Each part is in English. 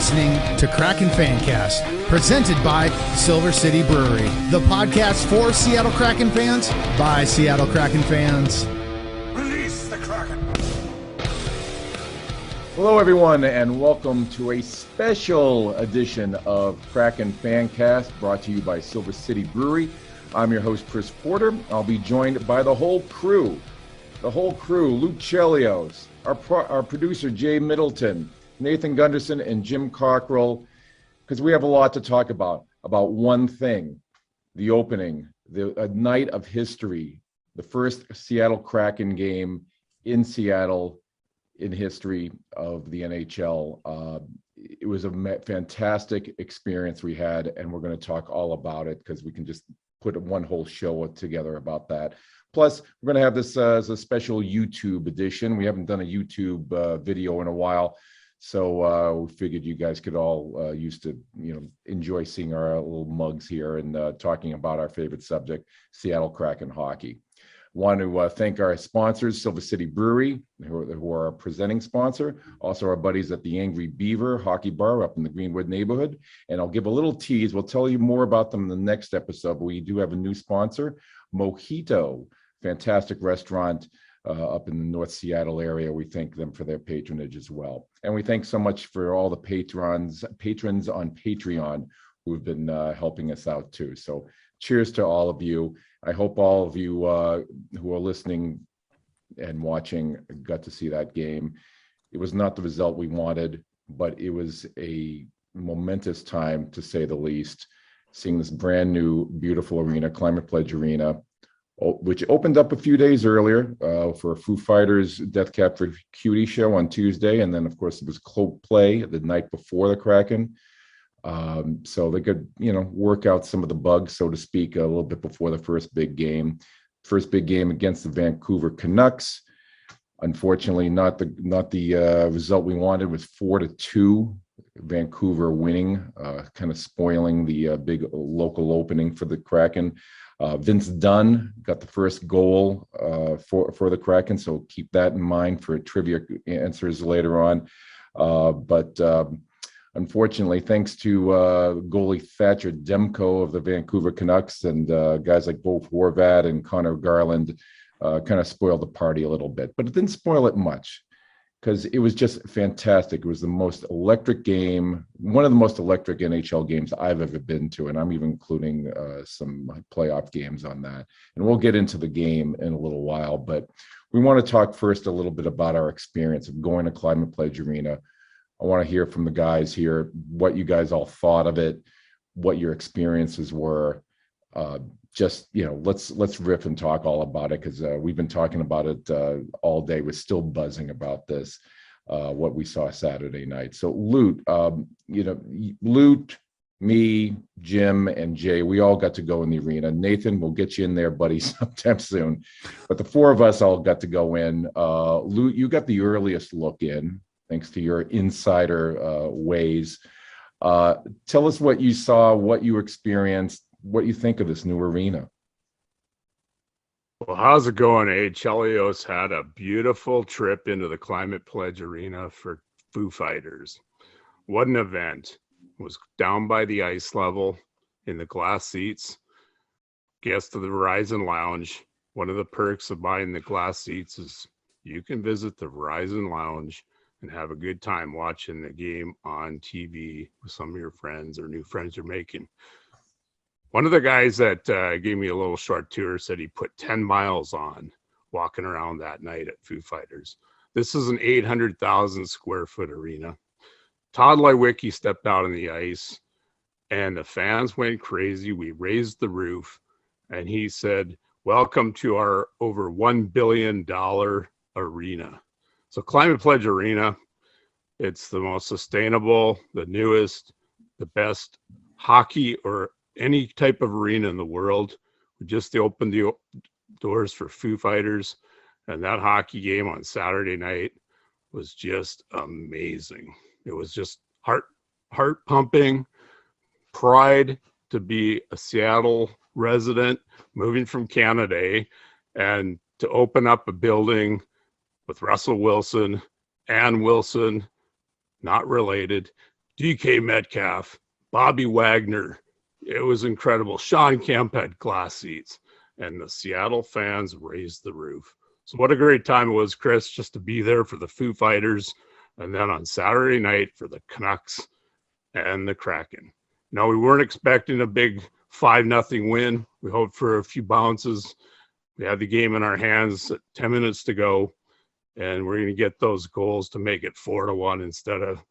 listening to Kraken Fancast, presented by Silver City Brewery, the podcast for Seattle Kraken fans by Seattle Kraken fans. Release the Kraken! Hello, everyone, and welcome to a special edition of Kraken Fancast, brought to you by Silver City Brewery. I'm your host, Chris Porter. I'll be joined by the whole crew, Lute Chelios, our producer, Jay Middleton, Nathan Gunderson, and Jim Cockrell, because we have a lot to talk about one thing, the opening, a night of history, the first Seattle Kraken game in Seattle in history of the NHL. It was a fantastic experience we had, and we're going to talk all about it because we can just put one whole show together about that. Plus, we're going to have this as a special YouTube edition. We haven't done a YouTube video in a while. So we figured you guys could all used to, enjoy seeing our little mugs here and talking about our favorite subject, Seattle Kraken hockey. Want to thank our sponsors, Silver City Brewery, who are our presenting sponsor. Also our buddies at the Angry Beaver Hockey Bar up in the Greenwood neighborhood. And I'll give a little tease. We'll tell you more about them in the next episode, but we do have a new sponsor, Mojito, fantastic restaurant up in the North Seattle area. We thank them for their patronage as well. And we thank so much for all the patrons on Patreon who've been helping us out too. So cheers to all of you. I hope all of you who are listening and watching got to see that game. It was not the result we wanted, but it was a momentous time, to say the least, seeing this brand new, beautiful arena, Climate Pledge Arena, which opened up a few days earlier for Foo Fighters' Death Cab for Cutie show on Tuesday. And then, of course, it was Coldplay the night before the Kraken. So they could, work out some of the bugs, so to speak, a little bit before the first big game. First big game against the Vancouver Canucks. Unfortunately, not the result we wanted. Was 4-2. Vancouver winning, kind of spoiling the big local opening for the Kraken. Vince Dunn got the first goal for the Kraken, so keep that in mind for trivia answers later on. But unfortunately, thanks to goalie Thatcher Demko of the Vancouver Canucks and guys like Bo Horvat and Connor Garland, kind of spoiled the party a little bit. But it didn't spoil it much, because it was just fantastic. It was the most electric game, one of the most electric NHL games I've ever been to, and I'm even including some playoff games on that. And we'll get into the game in a little while, but we want to talk first a little bit about our experience of going to Climate Pledge Arena. I want to hear from the guys here, what you guys all thought of it, what your experiences were. Let's riff and talk all about it, because we've been talking about it all day. We're still buzzing about this, what we saw Saturday night. So Lute, Lute, me, Jim, and Jay, we all got to go in the arena. Nathan, we'll get you in there, buddy, sometime soon. But the four of us all got to go in. Lute, you got the earliest look in, thanks to your insider ways. Tell us what you saw, what you experienced, what you think of this new arena. Well, how's it going, Chelios had a beautiful trip into the Climate Pledge Arena for Foo Fighters. What an event. It was down by the ice level in the glass seats. Guest of the Verizon Lounge. One of the perks of buying the glass seats is you can visit the Verizon Lounge and have a good time watching the game on TV with some of your friends or new friends you're making. One of the guys that gave me a little short tour said he put 10 miles on walking around that night at Foo Fighters. This is an 800,000 square foot arena. Todd Lewicki stepped out on the ice and the fans went crazy. We raised the roof and he said, "Welcome to our over $1 billion arena." So Climate Pledge Arena, it's the most sustainable, the newest, the best hockey or any type of arena in the world. We just opened the doors for Foo Fighters, and that hockey game on Saturday night was just amazing. It was just heart pumping, pride to be a Seattle resident, moving from Canada, and to open up a building with Russell Wilson, Ann Wilson, not related, DK Metcalf, Bobby Wagner. It was incredible. Sean Kemp had glass seats, and the Seattle fans raised the roof. So what a great time it was, Chris, just to be there for the Foo Fighters, and then on Saturday night for the Canucks and the Kraken. Now, we weren't expecting a big 5-0 win. We hoped for a few bounces. We had the game in our hands, 10 minutes to go, and we're going to get those goals to make it 4-1 instead of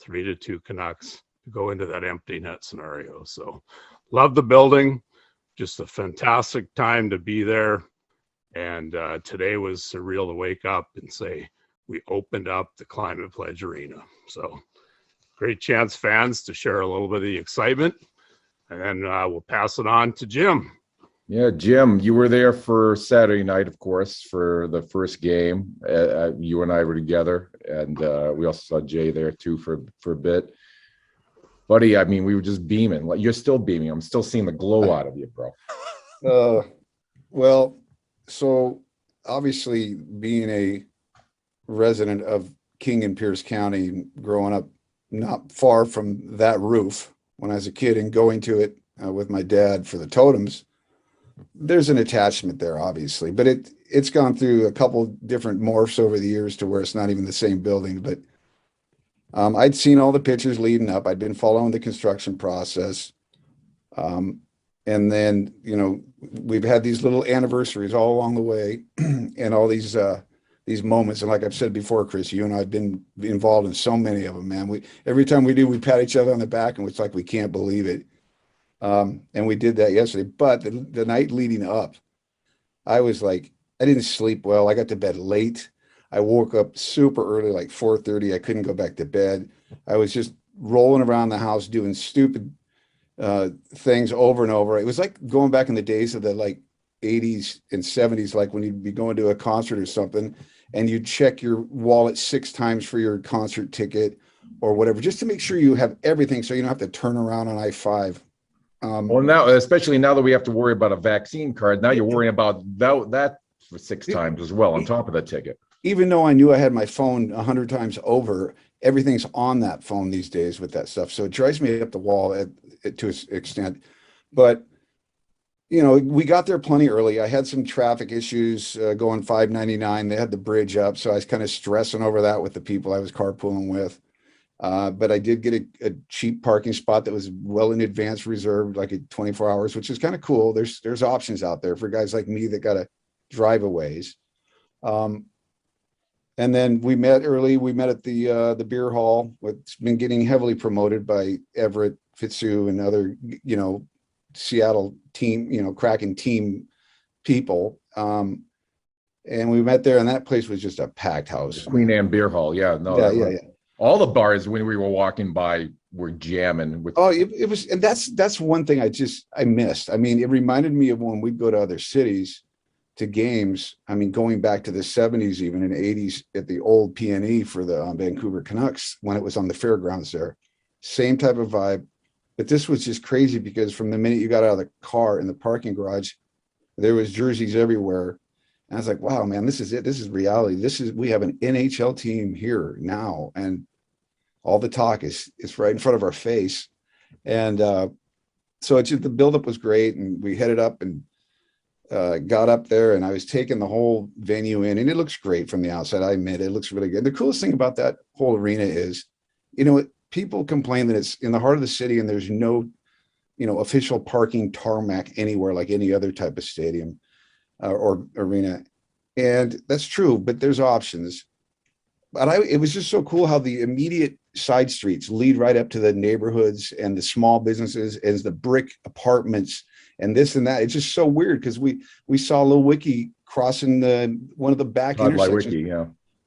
3-2 Canucks to go into that empty net scenario. So love the building. Just a fantastic time to be there. And today was surreal to wake up and say, we opened up the Climate Pledge Arena. So great chance, fans, to share a little bit of the excitement. And then we'll pass it on to Jim. Yeah, Jim, you were there for Saturday night, of course, for the first game. You and I were together, and we also saw Jay there too for a bit. Buddy, I mean, we were just beaming. Like, you're still beaming. I'm still seeing the glow out of you, bro. Well, so obviously being a resident of King and Pierce County, growing up not far from that roof when I was a kid and going to it with my dad for the totems, there's an attachment there, obviously, but it's gone through a couple different morphs over the years to where it's not even the same building. But I'd seen all the pictures leading up. I'd been following the construction process. And then, we've had these little anniversaries all along the way and all these moments. And like I've said before, Chris, you and I have been involved in so many of them, man. Every time we do, we pat each other on the back and it's like, we can't believe it. And we did that yesterday, but the night leading up, I was like, I didn't sleep well. I got to bed late. I woke up super early, like 4:30. I couldn't go back to bed. I was just rolling around the house doing stupid things over and over. It was like going back in the days of the like 80s and 70s, like when you'd be going to a concert or something and you'd check your wallet 6 times for your concert ticket or whatever, just to make sure you have everything so you don't have to turn around on I-5. Well, now, especially now that we have to worry about a vaccine card, now you're worrying about that for 6 times as well on top of the ticket. Even though I knew I had my phone 100 times over, everything's on that phone these days with that stuff. So it drives me up the wall to an extent. But, we got there plenty early. I had some traffic issues going 599. They had the bridge up. So I was kind of stressing over that with the people I was carpooling with. But I did get a cheap parking spot that was well in advance reserved, like at 24 hours, which is kind of cool. There's options out there for guys like me that got to drive a ways. And then we met early. We met at the beer hall, what's been getting heavily promoted by Everett, Fitzu, and other, Seattle team, Kraken team people. And we met there, and that place was just a packed house. Queen Anne Beer Hall. Yeah. No. Yeah. All the bars when we were walking by were jamming with. Oh, it was, and that's one thing I missed. I mean, it reminded me of when we'd go to other cities to games. I mean, going back to the 70s, even in the 80s at the old PNE for the Vancouver Canucks when it was on the fairgrounds there. Same type of vibe. But this was just crazy because from the minute you got out of the car in the parking garage, there was jerseys everywhere. And I was like, wow, man, this is it. This is reality. We have an NHL team here now. And all the talk is right in front of our face. And so the buildup was great. And we headed up and got up there, and I was taking the whole venue in, and it looks great from the outside. I admit it looks really good. The coolest thing about that whole arena is, people complain that it's in the heart of the city and there's no, official parking tarmac anywhere like any other type of stadium or arena. And that's true, but there's options. But it was just so cool how the immediate side streets lead right up to the neighborhoods and the small businesses as the brick apartments and this and that. It's just so weird because we saw Lil Wiki crossing one of the back intersections. Wiki,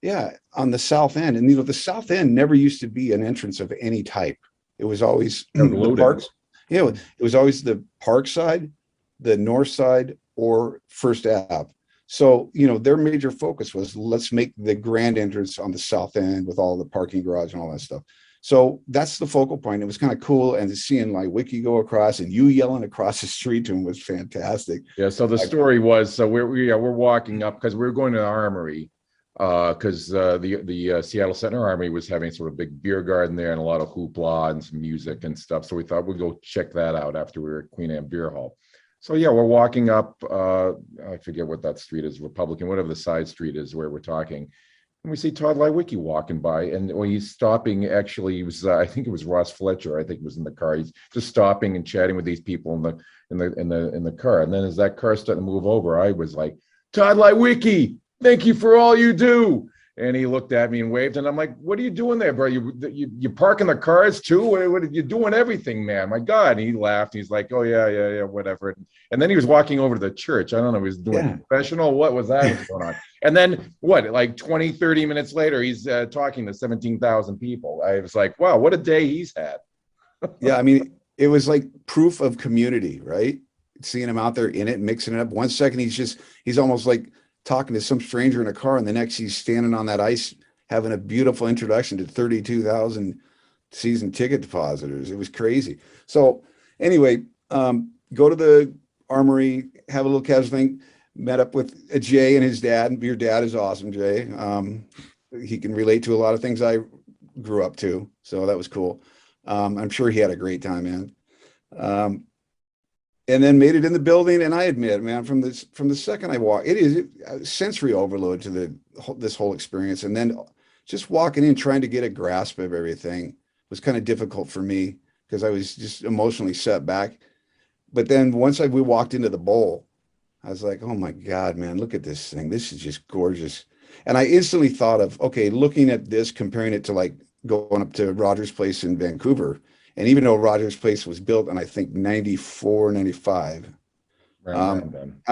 Yeah, on the south end. And the south end never used to be an entrance of any type. It was always the parks. It was always the park side, the north side, or First Ave. So, their major focus was let's make the grand entrance on the south end with all the parking garage and all that stuff. So that's the focal point. It was kind of cool. And seeing like Wiki go across and you yelling across the street to him was fantastic. Yeah. So the story was, so we're walking up because we were going to the Armory. because the Seattle Center Army was having sort of big beer garden there and a lot of hoopla and some music and stuff. So we thought we'd go check that out after we were at Queen Anne Beer Hall. So yeah, we're walking up, I forget what that street is, Republican, whatever the side street is where we're talking. And we see Todd Lywicki walking by, and when he's stopping, actually, he was, I think it was Ross Fletcher, I think was in the car. He's just stopping and chatting with these people in the car. And then as that car started to move over, I was like, Todd Lywicki, thank you for all you do. And he looked at me and waved, and I'm like, what are you doing there, bro? You parking the cars too? What are you doing everything, man? My God. And he laughed. He's like, oh, yeah, whatever. And then he was walking over to the church. I don't know, he was doing professional. What was that going on? And then like 20, 30 minutes later, he's talking to 17,000 people. I was like, wow, what a day he's had. Yeah, I mean, it was like proof of community, right? Seeing him out there in it, mixing it up. 1 second, he's almost like talking to some stranger in a car, and the next he's standing on that ice having a beautiful introduction to 32,000 season ticket depositors. It was crazy. So anyway, go to the Armory, have a little casual thing, met up with Jay and his dad. Your dad is awesome, Jay. He can relate to a lot of things I grew up to, so that was cool. I'm sure he had a great time, man. And then made it in the building, and I admit, man, from the second I walked, it is a sensory overload to this whole experience. And then just walking in, trying to get a grasp of everything was kind of difficult for me because I was just emotionally set back. But then once we walked into the bowl, I was like, oh my God, man, look at this thing. This is just gorgeous. And I instantly thought of, okay, looking at this, comparing it to like going up to Rogers Place in Vancouver. And even though Rogers Place was built in, I think, 94, 95. I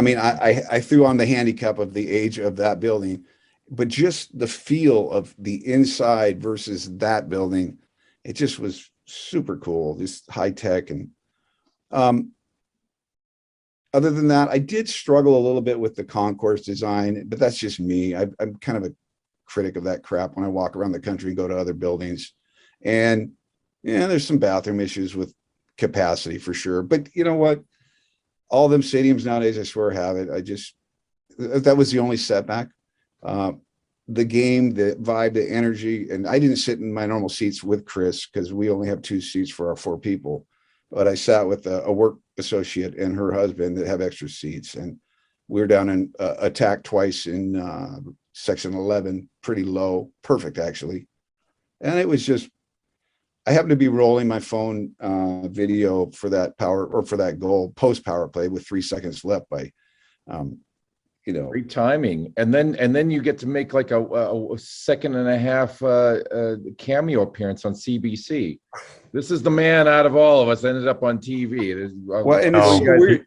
mean, I threw on the handicap of the age of that building, but just the feel of the inside versus that building, it just was super cool, just high tech. And other than that, I did struggle a little bit with the concourse design, but that's just me. I'm kind of a critic of that crap when I walk around the country and go to other buildings. And yeah, there's some bathroom issues with capacity for sure. But you know what? All them stadiums nowadays, I swear, have it. That was the only setback. The game, the vibe, the energy. And I didn't sit in my normal seats with Chris because we only have 2 seats for our 4 people. But I sat with a work associate and her husband that have extra seats. And we were down in attack twice in section 11, pretty low, perfect actually. And it was just, I happened to be rolling my phone video for that for that goal post power play with 3 seconds left by, great timing. And then you get to make like a second and a half cameo appearance on CBC. This is the man out of all of us ended up on TV. And it's so weird.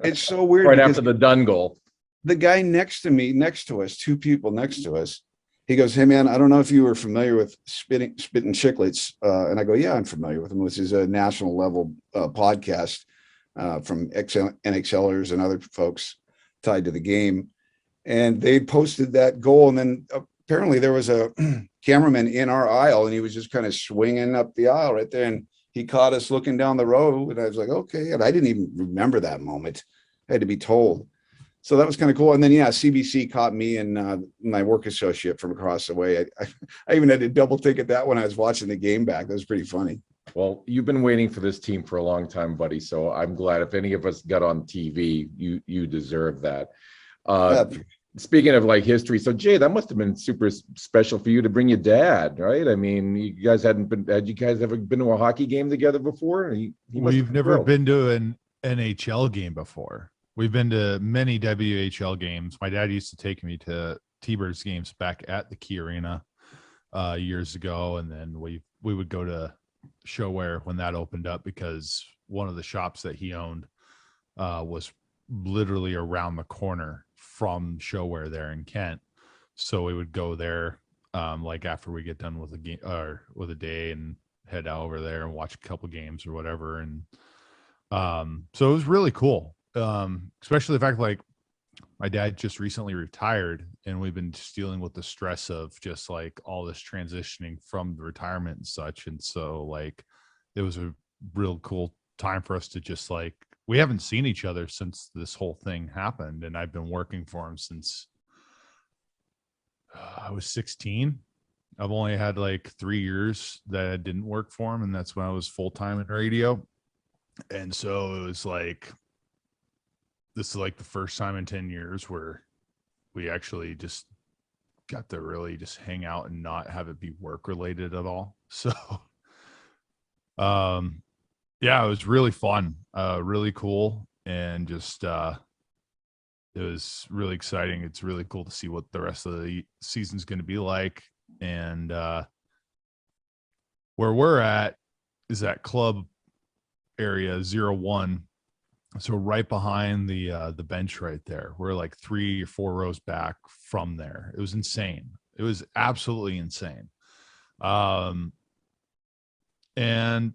It's so weird. Right after the Dunn goal. The guy next to us, 2 people next to us, he goes, hey, man, I don't know if you were familiar with Spittin' Chicklets. And I go, yeah, I'm familiar with him. This is a national level podcast from NXLers and other folks tied to the game. And they posted that goal. And then apparently there was a cameraman in our aisle, and he was just kind of swinging up the aisle right there. And he caught us looking down the road. And I was like, okay. And I didn't even remember that moment. I had to be told. So that was kind of cool. And then, yeah, CBC caught me and my work associate from across the way. I even had to double take at that when I was watching the game back. That was pretty funny. Well, you've been waiting for this team for a long time, buddy. So I'm glad if any of us got on TV, you deserve that. Speaking of like history, so Jay, that must have been super special for you to bring your dad, right? I mean, you guys had you guys ever been to a hockey game together before? We've never been to an NHL game before. We've been to many WHL games. My dad used to take me to T-Birds games back at the Key Arena years ago. And then we would go to ShoWare when that opened up, because one of the shops that he owned was literally around the corner from ShoWare there in Kent. So we would go there like after we get done with a game or with a day and head out over there and watch a couple games or whatever. And so it was really cool. Especially the fact like my dad just recently retired, and we've been just dealing with the stress of just like all this transitioning from the retirement and such. And so like it was a real cool time for us to just like, we haven't seen each other since this whole thing happened, and I've been working for him since I was 16. I've only had like 3 years that I didn't work for him, and that's when I was full-time in radio. And so it was like, this is like the first time in 10 years where we actually just got to really just hang out and not have it be work related at all. So yeah, it was really fun, really cool, and just it was really exciting. It's really cool to see what the rest of the season's going to be like. And where we're at is that club area 01. So right behind the bench right there. We're like 3 or 4 rows back from there. It was insane. It was absolutely insane. And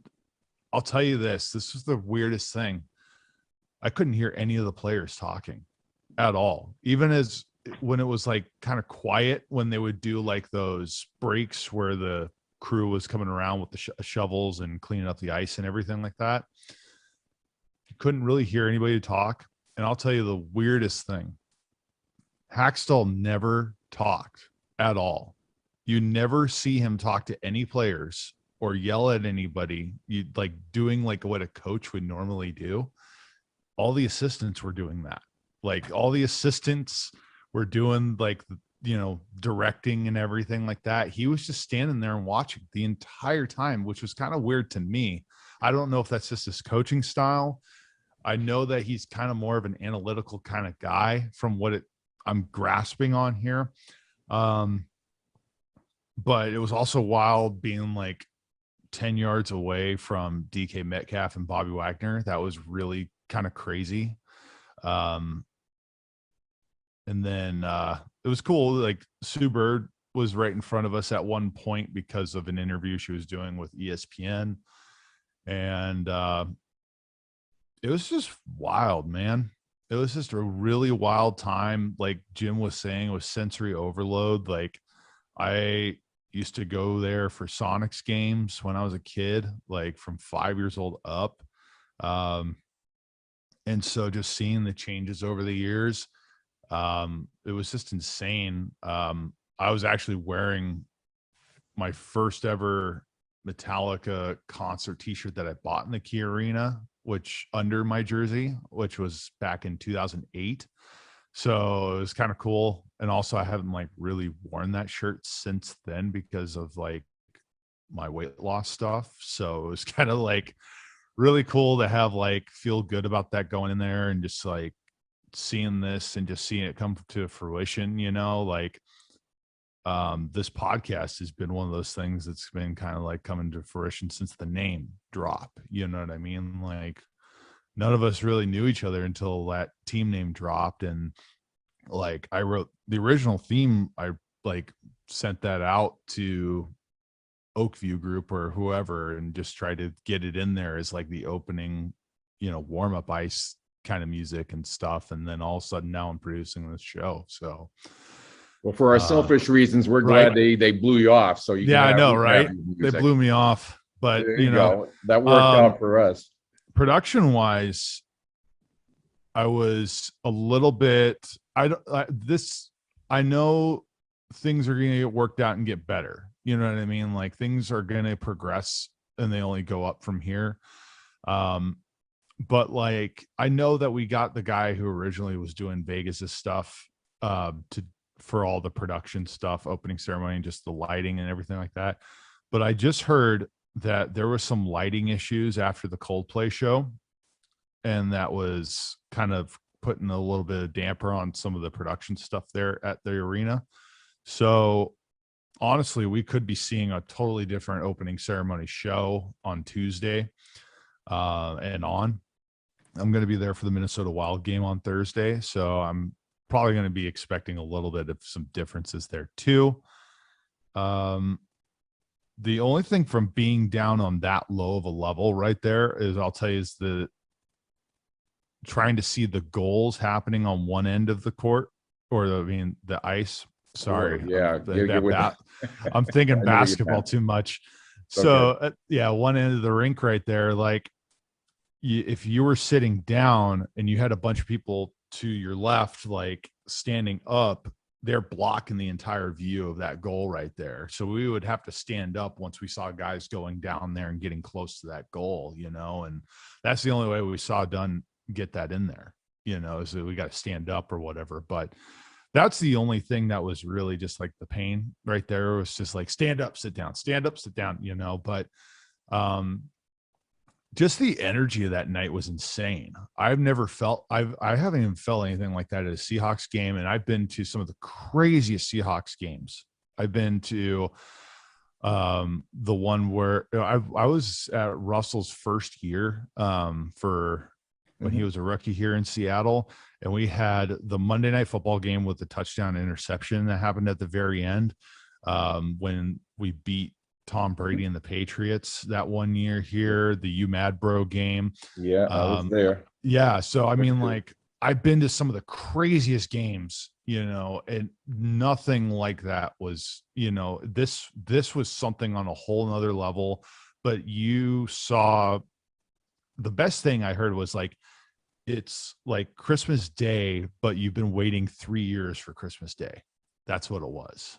I'll tell you this was the weirdest thing. I couldn't hear any of the players talking at all. Even as when it was like kind of quiet, when they would do like those breaks where the crew was coming around with the shovels and cleaning up the ice and everything like that. You couldn't really hear anybody talk. And I'll tell you the weirdest thing. Hackstall never talked at all. You never see him talk to any players or yell at anybody. You like doing like what a coach would normally do. All the assistants were doing that. Like all the assistants were doing like, you know, directing and everything like that. He was just standing there and watching the entire time, which was kind of weird to me. I don't know if that's just his coaching style. I know that he's kind of more of an analytical kind of guy from what I'm grasping on here. But it was also wild being like 10 yards away from DK Metcalf and Bobby Wagner. That was really kind of crazy. And then it was cool. Like Sue Bird was right in front of us at one point because of an interview she was doing with ESPN. And it was just wild, man. It was just a really wild time. Like Jim was saying, it was sensory overload. Like I used to go there for Sonics games when I was a kid, like from 5 years old up. And so just seeing the changes over the years, it was just insane. I was actually wearing my first ever Metallica concert t-shirt that I bought in the Key Arena, which under my jersey, which was back in 2008. So it was kind of cool. And also I haven't like really worn that shirt since then because of like my weight loss stuff. So it was kind of like really cool to have like feel good about that going in there and just like seeing this and just seeing it come to fruition, you know, like this podcast has been one of those things that's been kind of like coming to fruition since the name drop. You know what I mean? Like none of us really knew each other until that team name dropped. And like I wrote the original theme, I like sent that out to Oakview Group or whoever and just tried to get it in there as like the opening, you know, warm-up ice kind of music and stuff. And then all of a sudden now I'm producing this show. So well, for our selfish reasons, we're glad they blew you off. So you I know, right? They blew me off, but you know, that worked out for us. Production wise, I was a little bit, I know things are going to get worked out and get better. You know what I mean? Like things are going to progress and they only go up from here. But like, I know that we got the guy who originally was doing Vegas's stuff for all the production stuff, opening ceremony, and just the lighting and everything like that. But I just heard that there was some lighting issues after the Coldplay show. And that was kind of putting a little bit of damper on some of the production stuff there at the arena. So honestly, we could be seeing a totally different opening ceremony show on Tuesday and on. I'm going to be there for the Minnesota Wild game on Thursday. So I'm probably going to be expecting a little bit of some differences there too. The only thing from being down on that low of a level right there is, I'll tell you, is the trying to see the goals happening on one end of the court or the ice. Sorry. I'm thinking basketball too much. So one end of the rink right there, like if you were sitting down and you had a bunch of people to your left, like standing up, they're blocking the entire view of that goal right there. So we would have to stand up once we saw guys going down there and getting close to that goal, and that's the only way we saw Dunn get that in there, is that we got to stand up or whatever. But that's the only thing that was really just like the pain right there. It was just like, stand up, sit down, but just the energy of that night was insane. I haven't even felt anything like that at a Seahawks game. And I've been to some of the craziest Seahawks games. I've been to the one where I was at Russell's first year for when he was a rookie here in Seattle. And we had the Monday Night Football game with the touchdown interception that happened at the very end when we beat Tom Brady and the Patriots that one year here, the UMad Bro game. Yeah, I was there. Yeah. So, I mean, like, I've been to some of the craziest games, and nothing like that was, this was something on a whole nother level. But you saw, the best thing I heard was like, it's like Christmas Day, but you've been waiting 3 years for Christmas Day. That's what it was.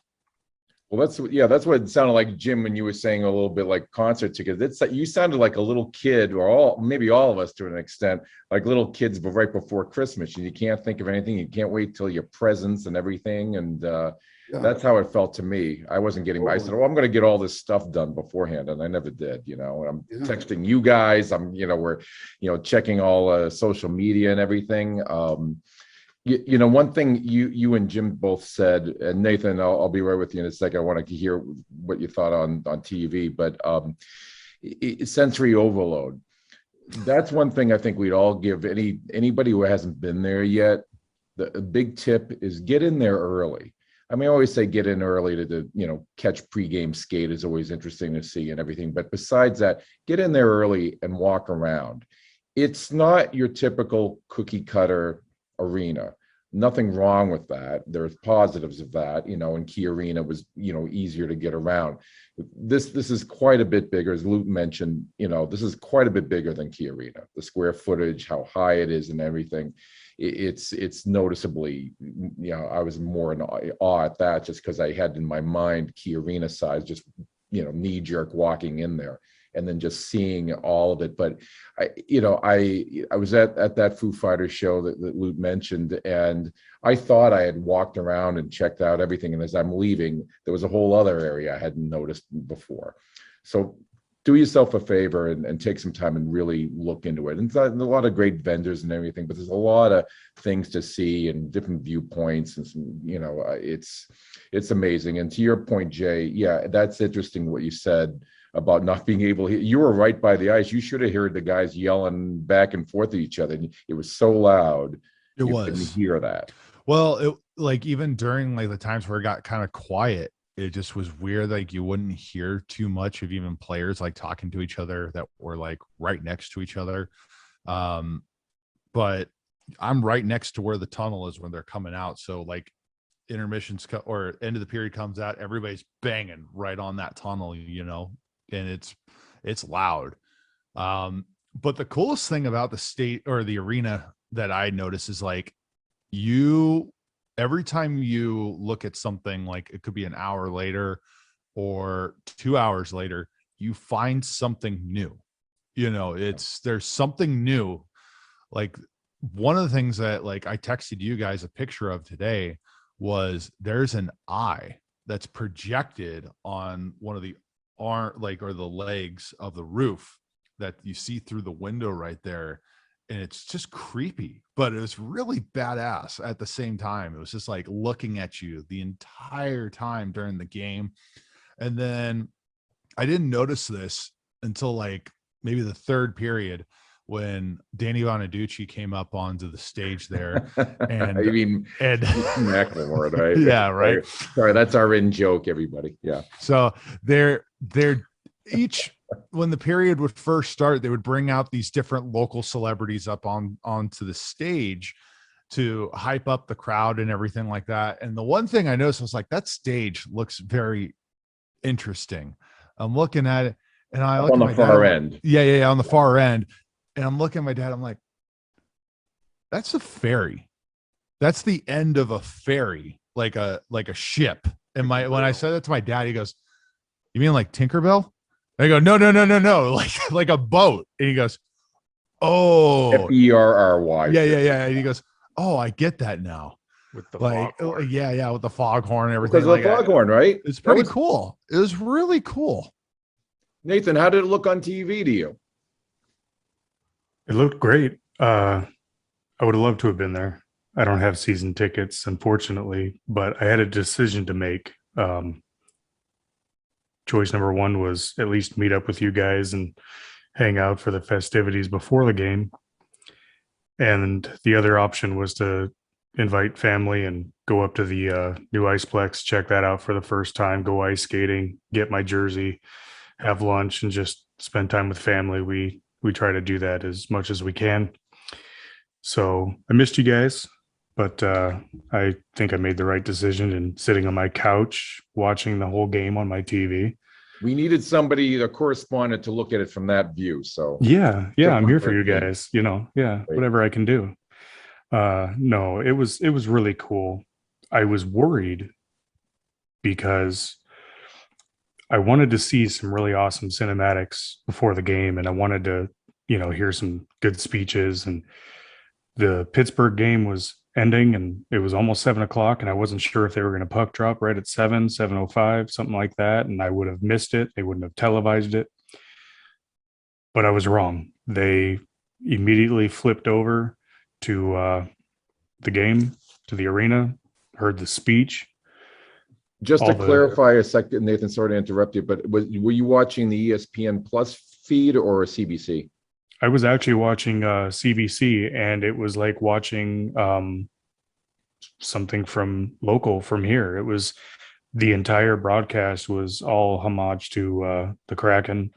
Well, that's what it sounded like, Jim, when you were saying a little bit like concert tickets. You sounded like a little kid, or maybe all of us to an extent, like little kids, but right before Christmas, and you can't think of anything. You can't wait till your presents and everything. And that's how it felt to me. I wasn't getting. I said, "Oh, I'm going to get all this stuff done beforehand," and I never did. And I'm texting you guys. We're checking all social media and everything. One thing you and Jim both said, and Nathan, I'll be right with you in a second. I want to hear what you thought on TV, but sensory overload. That's one thing I think we'd all give anybody who hasn't been there yet. The big tip is get in there early. I mean, I always say get in early to catch pregame skate is always interesting to see and everything. But besides that, get in there early and walk around. It's not your typical cookie cutter arena. Nothing wrong with that. There's positives of that, and Key Arena was, easier to get around. This is quite a bit bigger, as Lute mentioned, this is quite a bit bigger than Key Arena. The square footage, how high it is and everything, it's noticeably, I was more in awe at that just because I had in my mind Key Arena size, just, knee jerk walking in there. And then just seeing all of it. But I was at that Foo Fighters show that Lute mentioned, and I thought I had walked around and checked out everything. And as I'm leaving, there was a whole other area I hadn't noticed before. So do yourself a favor and take some time and really look into it. And there's a lot of great vendors and everything, but there's a lot of things to see and different viewpoints, and some, it's amazing. And to your point, Jay, yeah, that's interesting what you said about not being able to hear. You were right by the ice. You should have heard the guys yelling back and forth at each other. It was so loud. You couldn't hear that. Well, even during like the times where it got kind of quiet, it just was weird. Like you wouldn't hear too much of even players like talking to each other that were like right next to each other. But I'm right next to where the tunnel is when they're coming out. So like intermissions or end of the period comes out, everybody's banging right on that tunnel, and it's loud. But the coolest thing about the state or the arena that I notice is like every time you look at something, like it could be an hour later or 2 hours later, you find something new. There's something new. Like one of the things that like I texted you guys a picture of today was there's an eye that's projected on one of the or the legs of the roof that you see through the window right there. And it's just creepy, but it was really badass at the same time. It was just like looking at you the entire time during the game. And then I didn't notice this until like maybe the third period when Danny Bonaducci came up onto the stage there. And I mean, and McLemore, right? Yeah, right. Sorry, that's our in joke, everybody. Yeah. So they're each, when the period would first start, they would bring out these different local celebrities up onto the stage to hype up the crowd and everything like that. And the one thing I noticed was like, that stage looks very interesting. I'm looking at it and I look on the far end. Yeah, on the far end. And I'm looking at my dad, I'm like, that's a ferry. That's the end of a ferry like a ship. And when I said that to my dad, he goes, "You mean like Tinkerbell?" And I go, no, like a boat. And he goes, "Oh, Ferry. yeah." And he goes, "Oh, I get that now." With the Like, foghorn. yeah, with the foghorn and everything. Because of the foghorn, right? It's pretty cool. It was really cool. Nathan, how did it look on TV to you? It looked great. I would have loved to have been there. I don't have season tickets, unfortunately, but I had a decision to make. Choice number one was at least meet up with you guys and hang out for the festivities before the game. And the other option was to invite family and go up to the new Iceplex, check that out for the first time, go ice skating, get my jersey, have lunch, and just spend time with family. We try to do that as much as we can. So I missed you guys, but I think I made the right decision in sitting on my couch, watching the whole game on my TV. We needed somebody, a correspondent, to look at it from that view. So Yeah, I'm here for you guys. Whatever I can do. No, it was really cool. I was worried because I wanted to see some really awesome cinematics before the game, and I wanted to, hear some good speeches. And the Pittsburgh game was ending, and it was almost 7:00, and I wasn't sure if they were going to puck drop right at 7:05, something like that, and I would have missed it. They wouldn't have televised it. But I was wrong. They immediately flipped over to the game, to the arena, heard the speech. just to clarify a second, Nathan, sorry to interrupt you, but were you watching the ESPN Plus feed or CBC? I was actually watching CBC, and it was like watching something from here. It was the entire broadcast was all homage to the Kraken,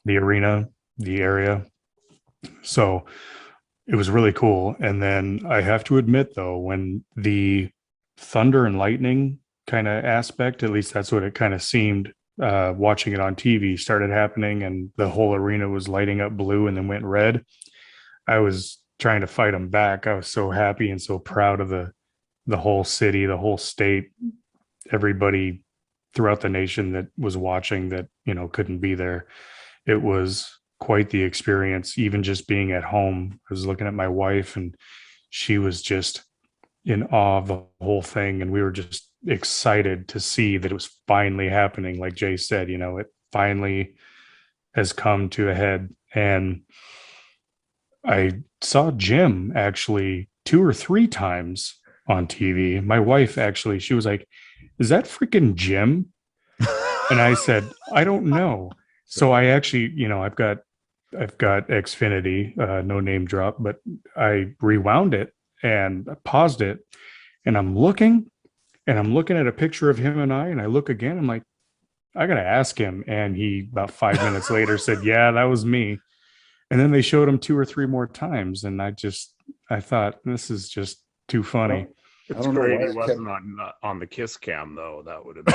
the arena, the area. So it was really cool. And then I have to admit, though, when the thunder and lightning kind of aspect, at least that's what it kind of seemed, watching it on TV, started happening, and the whole arena was lighting up blue and then went red, I was trying to fight them back. I was so happy and so proud of the whole city, the whole state, everybody throughout the nation that was watching that, couldn't be there. It was quite the experience, even just being at home. I was looking at my wife, and she was just in awe of the whole thing. And we were just excited to see that it was finally happening. Like Jay said, it finally has come to a head. And I saw Jim actually 2 or 3 times on TV. My wife actually, she was like, "Is that freaking Jim?" And I said, "I don't know." So I actually, I've got Xfinity, no name drop, but I rewound it and paused it, and I'm looking at a picture of him, and I look again. I'm like, I got to ask him. And he, about 5 minutes later, said, "Yeah, that was me." And then they showed him 2 or 3 more times. And I thought, this is just too funny. It's great he wasn't on the kiss cam, though. That would have been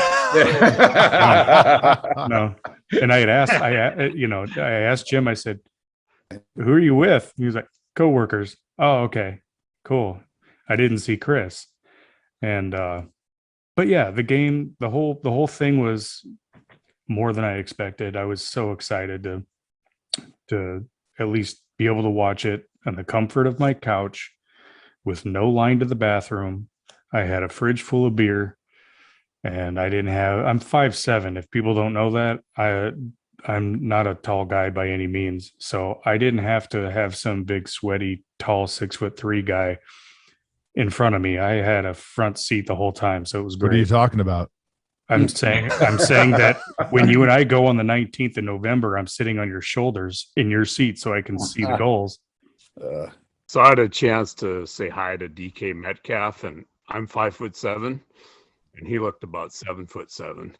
No. And I had asked, I asked Jim, I said, "Who are you with?" He was like, "Coworkers." "Oh, okay, cool." I didn't see Chris. And, but yeah, the game, the whole thing was more than I expected. I was so excited to at least be able to watch it on the comfort of my couch with no line to the bathroom. I had a fridge full of beer, and I'm 5'7". If people don't know that, I'm not a tall guy by any means. So I didn't have to have some big, sweaty, tall 6'3" guy in front of me. I had a front seat the whole time. So it was great. What are you talking about? I'm saying that when you and I go on the 19th of November, I'm sitting on your shoulders in your seat so I can see the goals. So I had a chance to say hi to DK Metcalf, and I'm 5'7", and he looked about 7'7".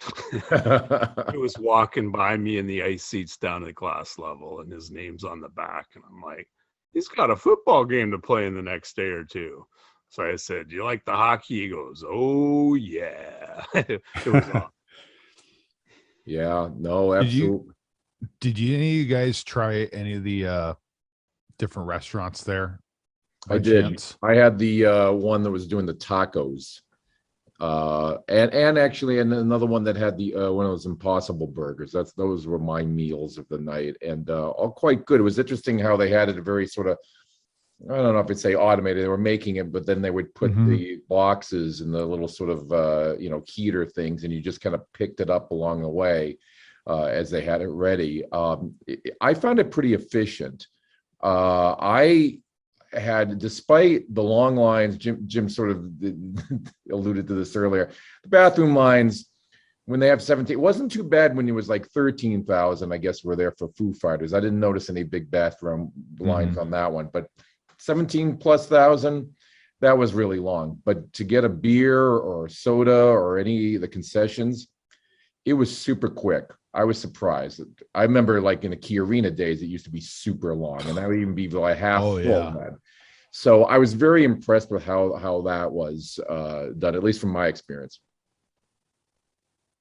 He was walking by me in the ice seats down at glass level, and his name's on the back. And I'm like, he's got a football game to play in the next day or two. So I said, "Do you like the hockey?" He goes, "Oh, yeah." It was awesome. Yeah, no, absolutely. Did any of you guys try any of the different restaurants there? I did. I had the one that was doing the tacos, And actually, and another one that had the one of those Impossible Burgers. Those were my meals of the night, and all quite good. It was interesting how they had it a very sort of, I don't know if it's say automated. They were making it, but then they would put the boxes in the little sort of heater things, and you just kind of picked it up along the way as they had it ready. I found it pretty efficient. I had, despite the long lines, Jim sort of alluded to this earlier, the bathroom lines, when they have 17, it wasn't too bad when it was like 13,000, I guess, were there for Foo Fighters. I didn't notice any big bathroom lines on that one, but 17,000+, that was really long. But to get a beer or soda or any of the concessions, it was super quick. I was surprised. I remember like in the Key Arena days, it used to be super long, and that would even be like half full. Man. So I was very impressed with how that was done, at least from my experience.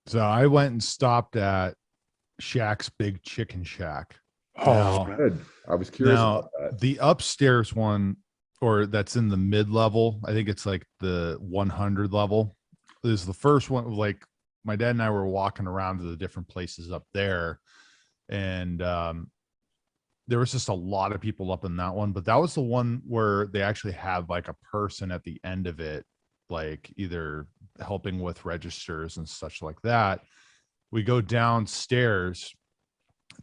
So I went and stopped at Shack's Big Chicken Shack. Oh, good. I was curious about that. The upstairs one, or that's in the mid-level, I think it's like the 100 level, is the first one. Like, my dad and I were walking around to the different places up there, and there was just a lot of people up in that one. But that was the one where they actually have like a person at the end of it, like either helping with registers and such like that. We go downstairs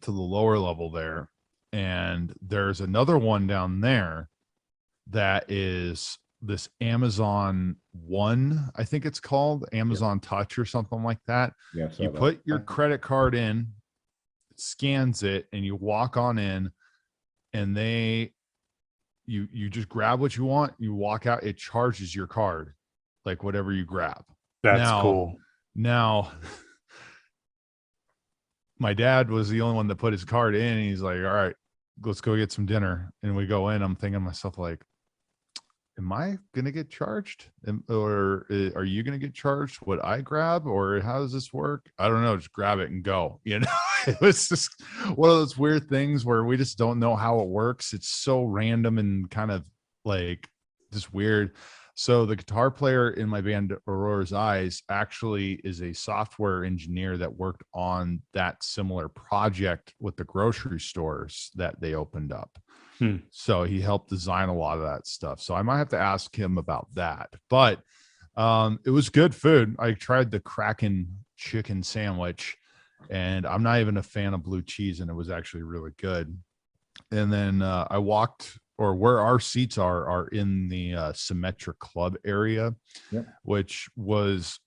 to the lower level there, and there's another one down there that is this Amazon One, I think it's called Amazon Touch or something like that. Yeah, you put your credit card in, it scans it, and you walk on in, and you just grab what you want, you walk out, it charges your card, like whatever you grab. That's cool. Now my dad was the only one that put his card in, and he's like, all right, let's go get some dinner. And we go in, I'm thinking to myself, like, am I going to get charged? Or are you going to get charged what I grab? Or how does this work? I don't know. Just grab it and go. You know, it was just one of those weird things where we just don't know how it works. It's so random and kind of like just weird. So the guitar player in my band, Aurora's Eyes, actually is a software engineer that worked on that similar project with the grocery stores that they opened up. So he helped design a lot of that stuff. So I might have to ask him about that. But it was good food. I tried the Kraken chicken sandwich, and I'm not even a fan of blue cheese, and it was actually really good. And then I walked, or where our seats are in the Symmetric Club area, which was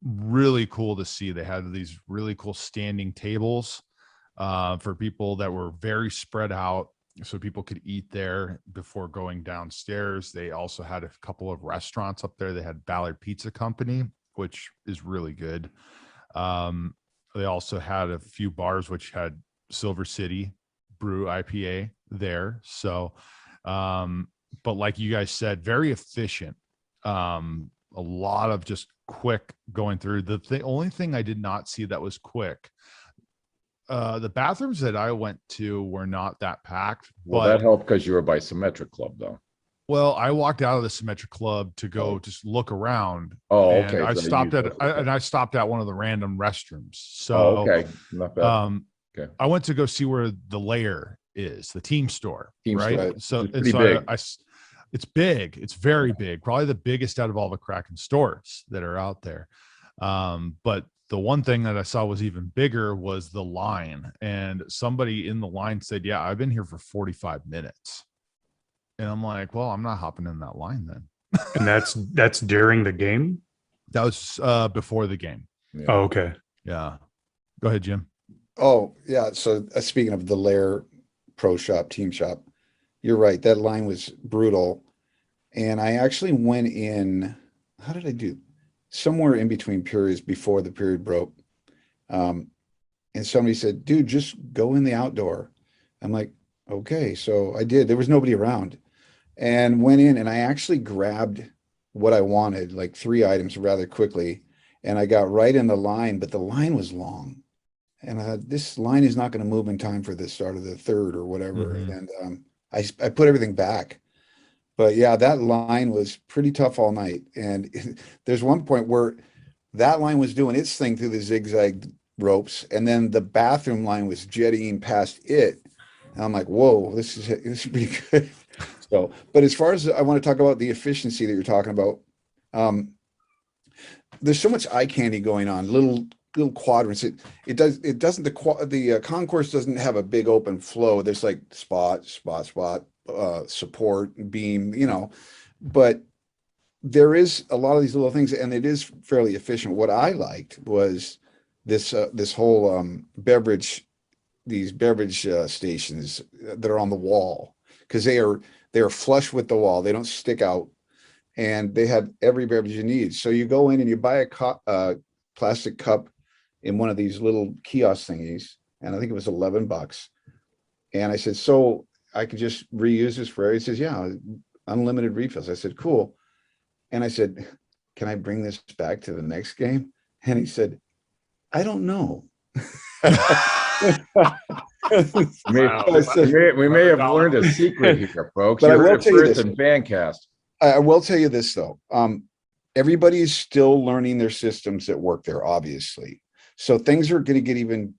really cool to see. They had these really cool standing tables for people that were very spread out, so people could eat there before going downstairs. They also had a couple of restaurants up there. They had Ballard Pizza Company, which is really good. They also had a few bars which had Silver City Brew IPA there. So but like you guys said, very efficient. A lot of just quick going through. The only thing I did not see that was quick, the bathrooms that I went to were not that packed. Well, that helped because you were by Symmetric Club, though. Well, I walked out of the Symmetric Club to go just look around. Oh, okay. I stopped at one of the random restrooms. So, okay, not bad. Okay. I went to go see where the Lair is, the team store, right? Right? So it's pretty big. It's big. It's very big. Probably the biggest out of all the Kraken stores that are out there. But the one thing that I saw was even bigger was the line. And somebody in the line said, yeah, I've been here for 45 minutes. And I'm like, well, I'm not hopping in that line then. And that's during the game? That was before the game. Yeah. Oh, okay. Yeah. Go ahead, Jim. Oh, yeah. So speaking of the Lair Pro Shop, Team Shop, you're right. That line was brutal. And I actually went in, how did I do? Somewhere in between periods before the period broke. And somebody said, dude, just go in the outdoor. I'm like, okay. So I did. There was nobody around, and went in, and I actually grabbed what I wanted, like 3 items rather quickly. And I got right in the line, but the line was long. And this line is not going to move in time for the start of the third or whatever. And I put everything back. But yeah, that line was pretty tough all night. And there's one point where that line was doing its thing through the zigzag ropes, and then the bathroom line was jettying past it. And I'm like, whoa, this is pretty good. So, but as far as I want to talk about the efficiency that you're talking about, there's so much eye candy going on, little quadrants. It doesn't the concourse doesn't have a big open flow. There's like spot, support, beam, but there is a lot of these little things, and it is fairly efficient. What I liked was this whole these beverage stations that are on the wall, because they are flush with the wall. They don't stick out, and they have every beverage you need. So you go in and you buy a plastic cup in one of these little kiosk thingies, and I think it was $11. And I said, so I could just reuse this for. He says, yeah, unlimited refills. I said, cool. And I said, can I bring this back to the next game? And he said, I don't know. We may have learned a secret here, folks. But I will tell you this. In Fancast. I will tell you this, though. Everybody is still learning their systems that work there, obviously. So things are going to get even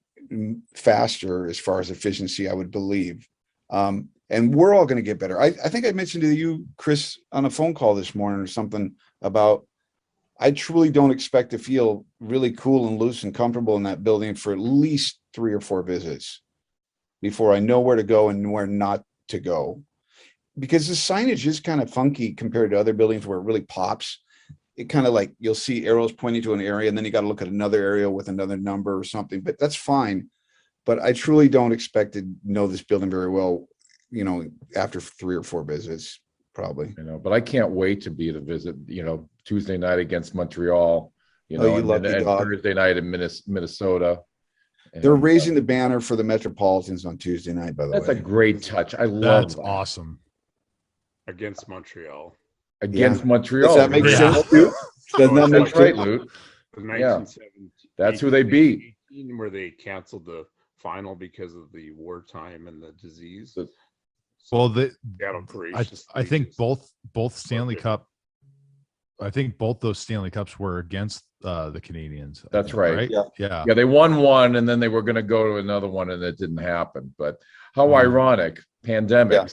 faster as far as efficiency, I would believe. And we're all going to get better. I think I mentioned to you, Chris, on a phone call this morning or something about, I truly don't expect to feel really cool and loose and comfortable in that building for at least 3 or 4 visits before I know where to go and where not to go. Because the signage is kind of funky compared to other buildings where it really pops. It kind of like, you'll see arrows pointing to an area, and then you got to look at another area with another number or something, but that's fine. But I truly don't expect to know this building very well, after 3 or 4 visits, probably. But I can't wait to be at a visit, Tuesday night against Montreal, you and Thursday night in Minnesota. They're raising the banner for the Metropolitans on Tuesday night, by the way. That's a great touch. I love that. Awesome. Against Montreal. Montreal. Does that make sense too? Doesn't that make sense? Right, Lute. Yeah. That's who they beat. Where they canceled the final because of the wartime and the disease. Well, I think both Stanley Cup. I think both those Stanley Cups were against the Canadians. That's right. Yeah. They won one, and then they were going to go to another one, and it didn't happen. But how ironic! Pandemic. Yeah.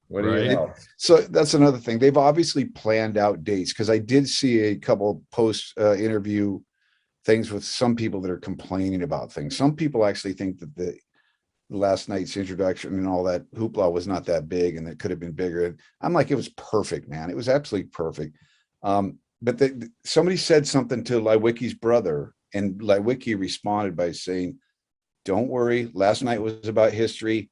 What do you know? So that's another thing. They've obviously planned out dates, because I did see a couple post interview things with some people that are complaining about things. Some people actually think that the last night's introduction and all that hoopla was not that big, and it could have been bigger. And I'm like, it was perfect, man. It was absolutely perfect. But somebody said something to Lewicki's brother, and Lewicki responded by saying, don't worry, last night was about history,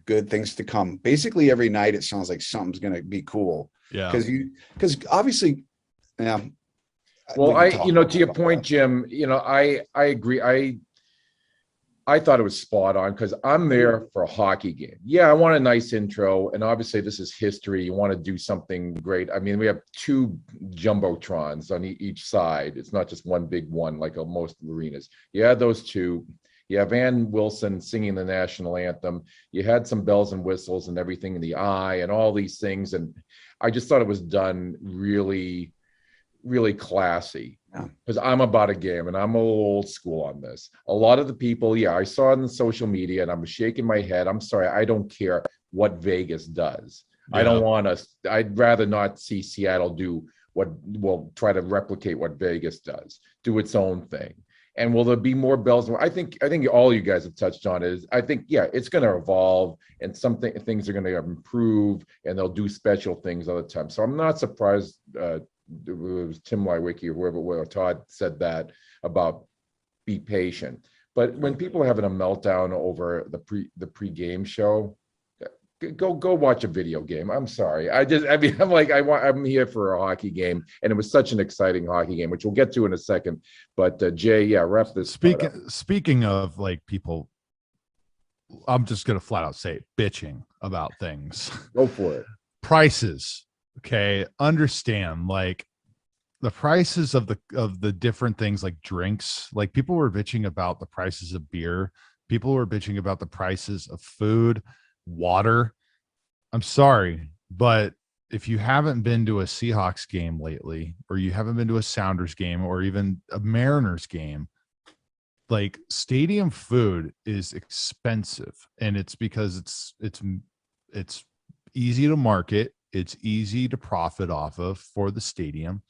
good things to come. Basically every night it sounds like something's going to be cool. Yeah. Because obviously, well, to your point, Jim, I agree. I thought it was spot on, because I'm there for a hockey game. Yeah, I want a nice intro, and obviously this is history. You want to do something great. I mean, we have 2 jumbotrons on each side. It's not just one big one like most arenas. You had those 2. You have Van Wilson singing the national anthem. You had some bells and whistles and everything in the eye and all these things, and I just thought it was done really, really classy. Because I'm about a game, and I'm a little old school on this. A lot of the people, I saw it on social media, and I'm shaking my head. I'm sorry, I don't care what Vegas does. Yeah. I don't want to. I'd rather not see Seattle do try to replicate what Vegas does, do its own thing. And will there be more bells? I think all you guys have touched on is, I think, it's going to evolve, and things are going to improve, and they'll do special things all the time. So I'm not surprised. It was Tim Lewicki or whoever, Todd said that about be patient. But when people are having a meltdown over the pre-game show, go watch a video game. I'm sorry. I'm here for a hockey game, and it was such an exciting hockey game, which we'll get to in a second. But Jay, wrap this. Speaking of like people, I'm just gonna flat out say it, bitching about things. Go for it. Prices. Okay, understand, like the prices of the different things, like drinks. Like people were bitching about the prices of beer. People were bitching about the prices of food, water. I'm sorry, but if you haven't been to a Seahawks game lately, or you haven't been to a Sounders game, or even a Mariners game, like, stadium food is expensive, and it's because it's easy to market, it's easy to profit off of for the stadium,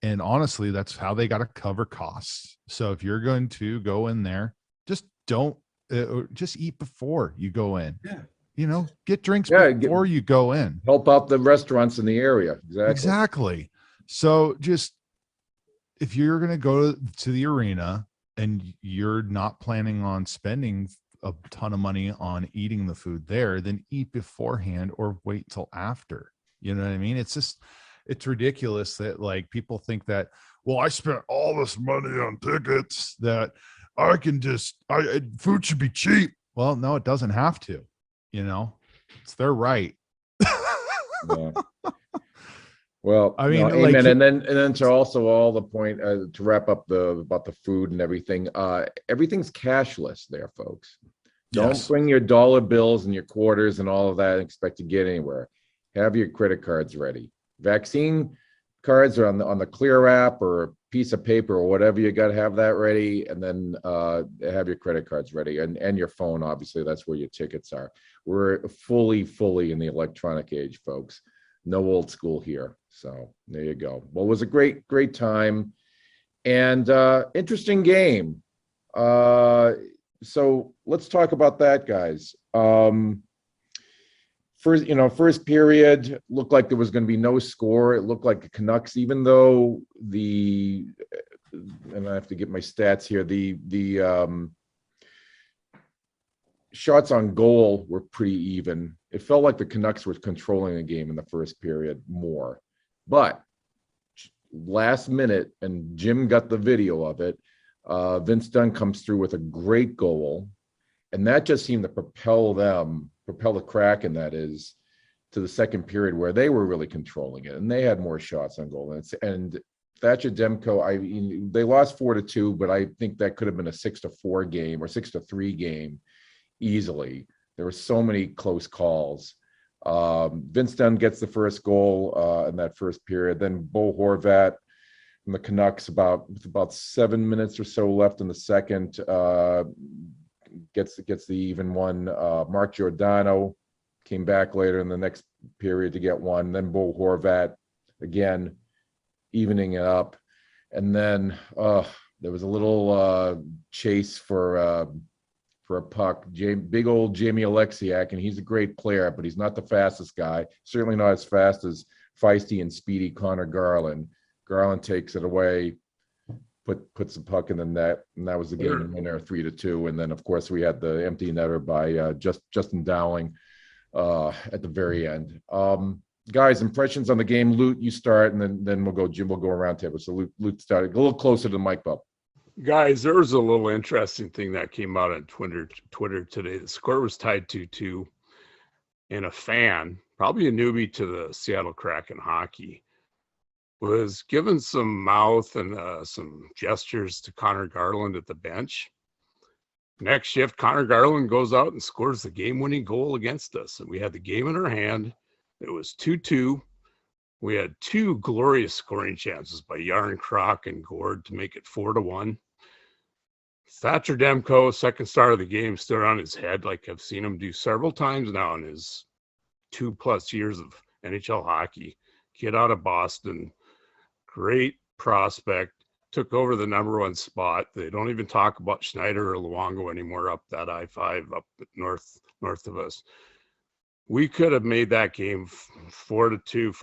and honestly, that's how they got to cover costs. So if you're going to go in there, just don't just eat before you go in. Yeah. You know, get drinks Yeah, before you go in. Help out the restaurants in the area. Exactly. So just, if you're going to go to the arena and you're not planning on spending a ton of money on eating the food there, then eat beforehand or wait till after. You know what I mean? It's just, it's ridiculous that, like, people think that, well, I spent all this money on tickets that I can just, food should be cheap. Well, no, it doesn't have to. You know, it's their right. Yeah. Well, I mean, amen. like, And then to also all the point to wrap up about the food and everything. Everything's cashless there, folks. Don't yes. bring your dollar bills and your quarters and all of that and expect to get anywhere. Have your credit cards ready. Vaccine cards are on the Clear app or a piece of paper or whatever. You got to have that ready, and then have your credit cards ready, and your phone. Obviously, that's where your tickets are. We're fully in the electronic age, folks. No old school here. So there you go. Well, it was a great time, and interesting game. So let's talk about that, guys. First period looked like there was going to be no score. It looked like the Canucks, even though and I have to get my stats here, the shots on goal were pretty even. It felt like the Canucks were controlling the game in the first period more. But last minute, and Jim got the video of it, Vince Dunn comes through with a great goal, and that just seemed to propel the Kraken, that is, to the second period where they were really controlling it, and they had more shots on goal. And Thatcher Demko, they lost 4-2, but I think that could have been a 6-4 game or 6-3 game easily. There were so many close calls. Vince Dunn gets the first goal in that first period. Then Bo Horvat from the Canucks, with about 7 minutes or so left in the second, gets the even one. Mark Giordano came back later in the next period to get one. Then Bo Horvat again, evening it up. And then there was a little chase for a puck. Big old Jamie Alexiak, and he's a great player, but he's not the fastest guy. Certainly not as fast as feisty and speedy Connor Garland. Garland takes it away, puts the puck in the net, and that was the game winner, 3-2. And then, of course, we had the empty netter by Justin Dowling at the very end. Guys, impressions on the game. Lute, you start, and then we'll go. Jim will go around table. So Lute started a little closer to the mic, Bob. Guys, there was a little interesting thing that came out on Twitter today. The score was tied 2-2, and a fan, probably a newbie to the Seattle Kraken hockey, was giving some mouth and some gestures to Connor Garland at the bench. Next shift, Connor Garland goes out and scores the game-winning goal against us, and we had the game in our hand. It was 2-2. We had two glorious scoring chances by Yarn, Kroc, and Gord to make it 4-1. Thatcher Demko, second star of the game, stood on his head like I've seen him do several times now in his 2+ years of NHL hockey. Kid out of Boston, great prospect, took over the number one spot. They don't even talk about Schneider or Luongo anymore up that I-5 up north of us. We could have made that game 4-2,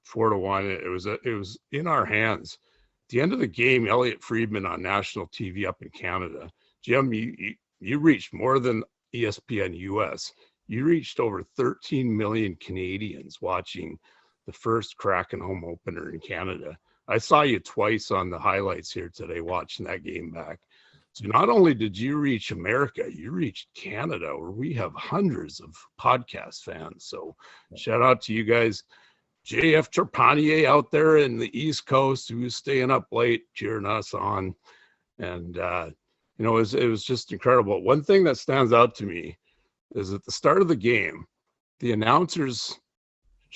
4-1. It was in our hands. At the end of the game, Elliot Friedman on national TV up in Canada. Jim, you reached more than ESPN US. You reached over 13 million Canadians watching the first Kraken home opener in Canada. I saw you twice on the highlights here today watching that game back. So not only did you reach America, you reached Canada, where we have hundreds of podcast fans. So shout out to you guys. JF Trepanier out there in the East Coast, who was staying up late cheering us on. And, it was just incredible. One thing that stands out to me is at the start of the game, the announcers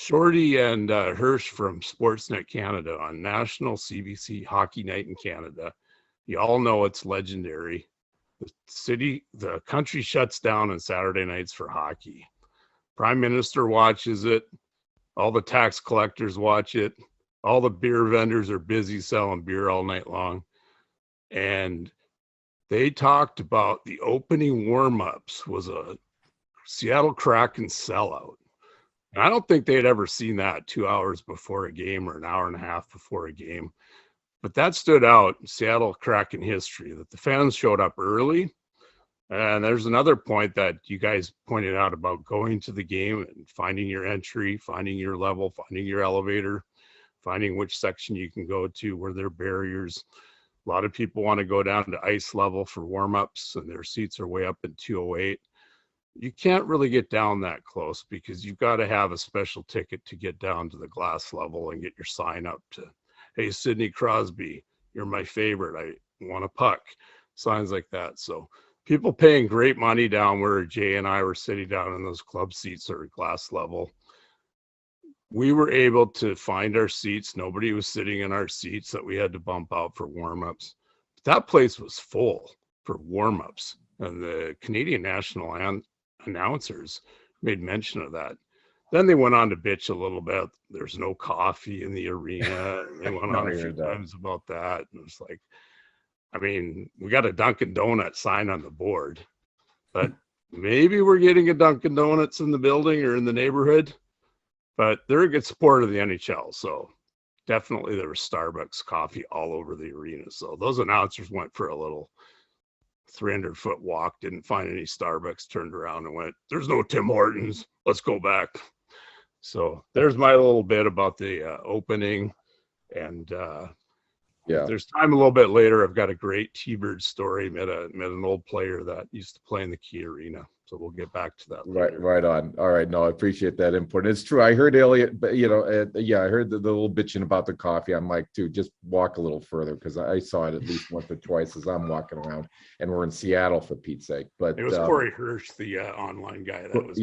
Shorty and Hirsch from Sportsnet Canada on National CBC Hockey Night in Canada. You all know it's legendary. The country shuts down on Saturday nights for hockey. Prime Minister watches it. All the tax collectors watch it. All the beer vendors are busy selling beer all night long. And they talked about the opening warm-ups was a Seattle Kraken sellout. And I don't think they'd ever seen that 2 hours before a game or an hour and a half before a game. But that stood out in Seattle Kraken history, that the fans showed up early. And there's another point that you guys pointed out about going to the game and finding your entry, finding your level, finding your elevator, finding which section you can go to where there are barriers. A lot of people want to go down to ice level for warm-ups, and their seats are way up in 208. You can't really get down that close because you've got to have a special ticket to get down to the glass level and get your sign up to, hey, Sidney Crosby, you're my favorite. I want a puck. Signs like that. So people paying great money down where Jay and I were sitting down in those club seats or glass level. We were able to find our seats. Nobody was sitting in our seats that we had to bump out for warm-ups. That place was full for warm-ups. And the Canadian national announcers made mention of that. Then they went on to bitch a little bit. There's no coffee in the arena. And they went on a few times about that. And it's like, I mean, we got a Dunkin' Donut sign on the board, but maybe we're getting a Dunkin' Donuts in the building or in the neighborhood, but they're a good support of the NHL. So definitely there was Starbucks coffee all over the arena. So those announcers went for a little 300-foot walk, didn't find any Starbucks, turned around and went, there's no Tim Hortons, let's go back. So there's my little bit about the opening. And if there's time a little bit later, I've got a great T-Bird story. Met an old player that used to play in the Key Arena. So we'll get back to that later. Right on. All right. No, I appreciate that input. It's true. I heard Elliot, but I heard the little bitching about the coffee. I'm like, dude, just walk a little further because I saw it at least once or twice as I'm walking around, and we're in Seattle for Pete's sake. But it was Corey Hirsch, the online guy. That was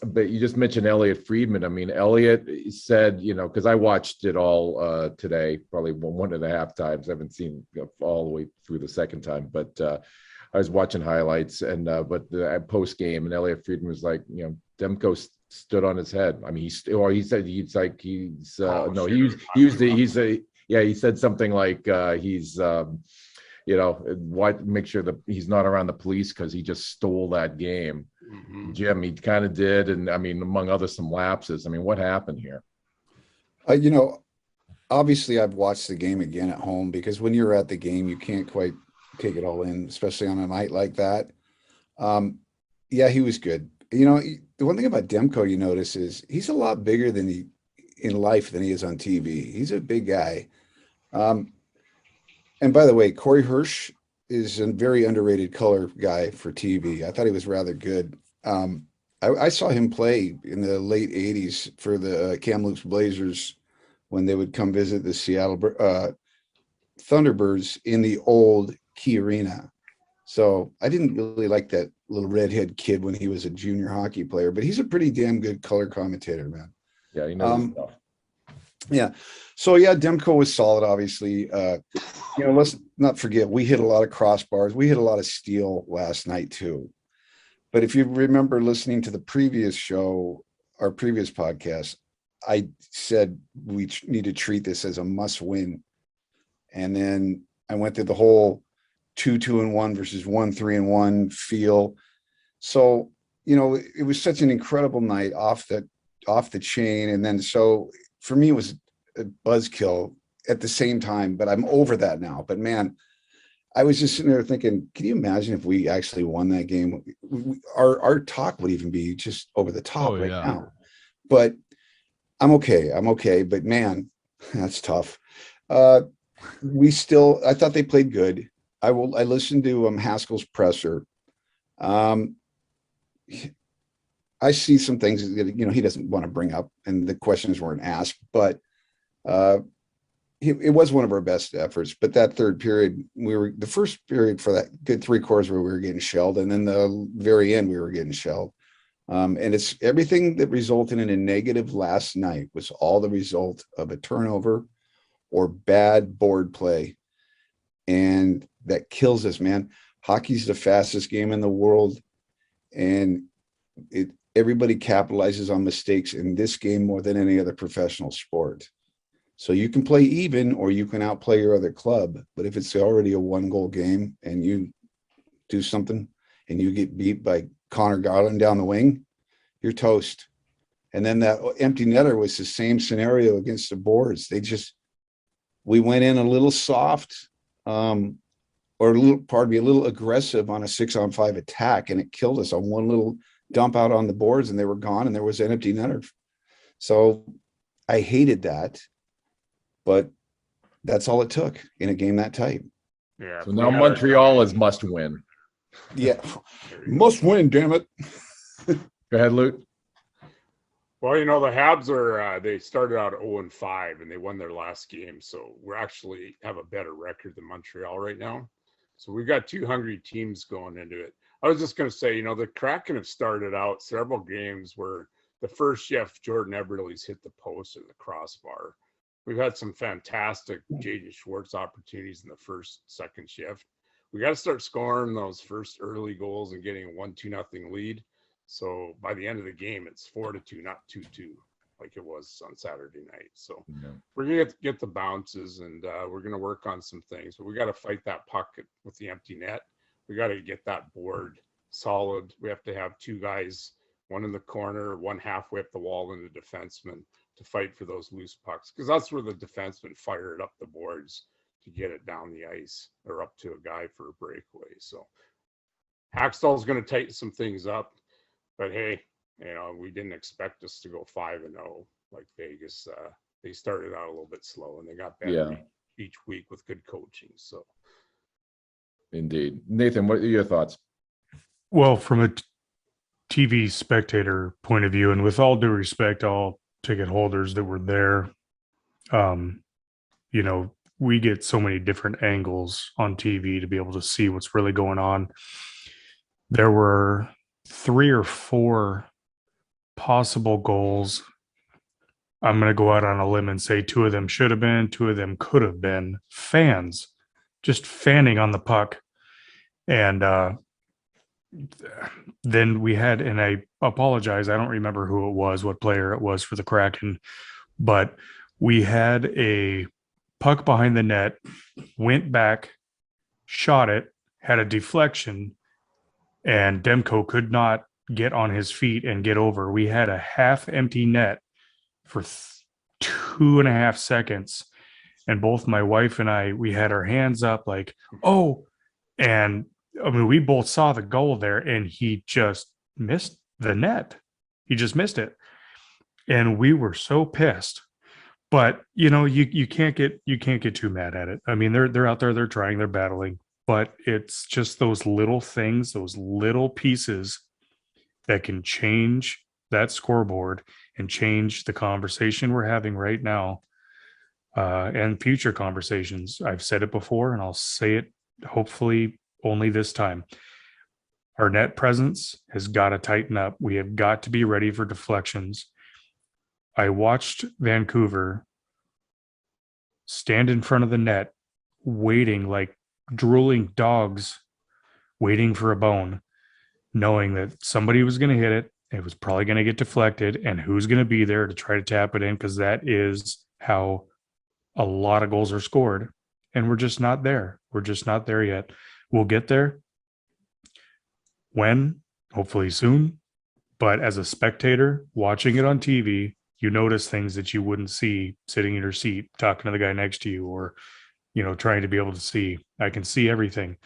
But you just mentioned Elliot Friedman. I mean, Elliot said, because I watched it all today, probably 1.5 times. I haven't seen all the way through the second time, but I was watching highlights and but the post game, and Elliot Friedman was like, Demko stood on his head. I mean, he said he said something like make sure that he's not around the police because he just stole that game. Mm-hmm. Jim, he kind of did, and I mean, among other some lapses. I mean, what happened here? Obviously, I've watched the game again at home because when you're at the game, you can't quite take it all in, especially on a night like that. He was good. The one thing about Demko you notice is he's a lot bigger in life than he is on TV. He's a big guy. And by the way, Corey Hirsch is a very underrated color guy for TV. I thought he was rather good. I saw him play in the late 80s for the Kamloops Blazers when they would come visit the Seattle Thunderbirds in the old Key Arena. So I didn't really like that little redhead kid when he was a junior hockey player, but he's a pretty damn good color commentator, man. Yeah, he knows his stuff. Yeah. So Demko was solid, obviously. Let's not forget, we hit a lot of crossbars. We hit a lot of steel last night too. But if you remember listening to the previous show, our previous podcast, I said we need to treat this as a must win. And then I went through the whole 2-2-1 versus 1-3-1 feel. So, it was such an incredible night off the chain. And then, so for me, it was a buzzkill at the same time, but I'm over that now. But man, I was just sitting there thinking, can you imagine if we actually won that game? Our talk would even be just over the top now. But I'm okay. But man, that's tough. I thought they played good. I listened to Haskell's presser. I see some things that he doesn't want to bring up, and the questions weren't asked. But it was one of our best efforts. But that third period, the first period for that good 3 quarters where we were getting shelled, and then the very end we were getting shelled. And it's everything that resulted in a negative last night was all the result of a turnover or bad board play. And that kills us, man. Hockey's the fastest game in the world. And everybody capitalizes on mistakes in this game more than any other professional sport. So you can play even or you can outplay your other club. But if it's already a 1-goal game and you do something and you get beat by Connor Garland down the wing, you're toast. And then that empty netter was the same scenario against the Boards. We went in a little soft, or a little aggressive on a 6-on-5 attack, and it killed us on one little dump out on the boards, and they were gone, and there was an empty netter. So I hated that, but that's all it took in a game that tight. Yeah. So now Montreal is must win. Yeah, must win, damn it. Go ahead, Lute. Well, the Habs they started out 0-5 and they won their last game. So we actually have a better record than Montreal right now. So we've got 2 hungry teams going into it. I was just going to say, the Kraken have started out several games where the first shift, Jordan Eberle's hit the post or the crossbar. We've had some fantastic Jaden Schwartz opportunities in the first, second shift. We got to start scoring those first early goals and getting a 1-2-0 lead. So by the end of the game, it's 4-2, not 2-2, like it was on Saturday night. So we're going to get the bounces, and we're going to work on some things. But we got to fight that puck with the empty net. We got to get that board solid. We have to have 2 guys, one in the corner, one halfway up the wall, and a defenseman to fight for those loose pucks, because that's where the defenseman fired up the boards to get it down the ice or up to a guy for a breakaway. So Hackstall's going to tighten some things up. But hey, we didn't expect us to go 5-0 like Vegas. They started out a little bit slow, and they got better each week with good coaching. So, indeed, Nathan, what are your thoughts? Well, from a TV spectator point of view, and with all due respect, all ticket holders that were there, we get so many different angles on TV to be able to see what's really going on. There were 3 or 4 possible goals. I'm going to go out on a limb and say 2 of them should have been, 2 of them could have been fans just fanning on the puck. And then we had, and I apologize, I don't remember who it was, what player it was for the Kraken, but we had a puck behind the net, went back, shot it, had a deflection, and Demko could not get on his feet and get over. We had a half empty net for 2.5 seconds. And both my wife and I, we had our hands up like, oh, and we both saw the goal there, and he just missed the net. He just missed it. And we were so pissed. But you can't get too mad at it. I mean, they're out there, they're trying, they're battling. But it's just those little things, those little pieces that can change that scoreboard and change the conversation we're having right now, and future conversations. I've said it before, and I'll say it hopefully only this time. Our net presence has got to tighten up. We have got to be ready for deflections. I watched Vancouver stand in front of the net, waiting like drooling dogs, waiting for a bone, knowing that somebody was going to hit it. It was probably going to get deflected, and who's going to be there to try to tap it in, because that is how a lot of goals are scored. And we're just not there. We're just not there yet. We'll get there. When? Hopefully soon. But as a spectator watching it on TV, you notice things that you wouldn't see sitting in your seat, talking to the guy next to you, or trying to be able to see. I can see everything.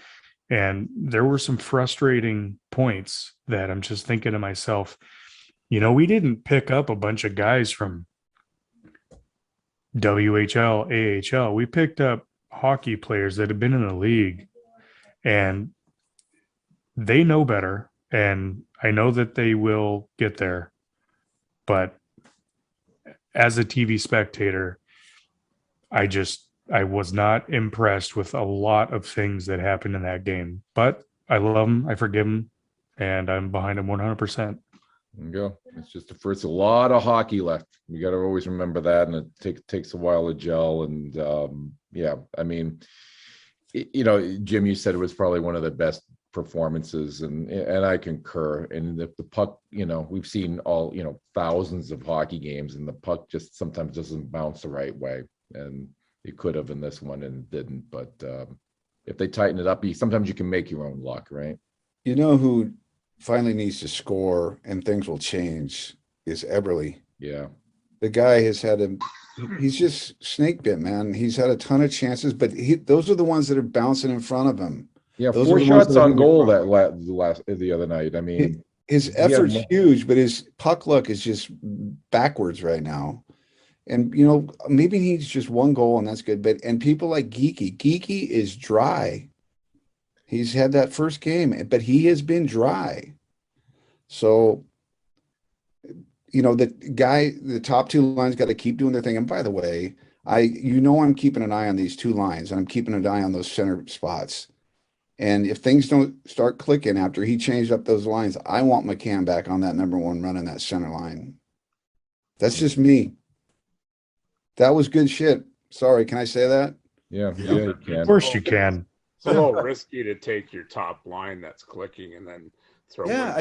And there were some frustrating points that I'm just thinking to myself, we didn't pick up a bunch of guys from WHL, AHL. We picked up hockey players that have been in the league, and they know better. And I know that they will get there. But as a TV spectator, I was not impressed with a lot of things that happened in that game, but I love him. I forgive him, and I'm behind him 100%. There you go. It's just the first, a lot of hockey left. You got to always remember that, and it takes a while to gel. And yeah, I mean, Jim, you said it was probably one of the best performances, and I concur. And the puck, we've seen all thousands of hockey games, and the puck just sometimes doesn't bounce the right way, and it could have in this one and it didn't. But if they tighten it up, sometimes you can make your own luck, right? You know who finally needs to score and things will change is Eberle. Yeah. The guy he's just snake bit, man. He's had a ton of chances, but those are the ones that are bouncing in front of him. Yeah, those 4 shots on goal the other night. I mean, his effort's huge, but his puck luck is just backwards right now. And maybe he needs just 1 goal and that's good. And people like Geeky is dry. He's had that first game, but he has been dry. So, the top 2 lines got to keep doing their thing. And by the way, I'm keeping an eye on these 2 lines, and I'm keeping an eye on those center spots. And if things don't start clicking after he changed up those lines, I want McCann back on that number 1 running that center line. That's just me. That was good shit. Sorry, can I say that? Yeah, you can. Of course you can. It's a little risky to take your top line that's clicking and then throw. Yeah,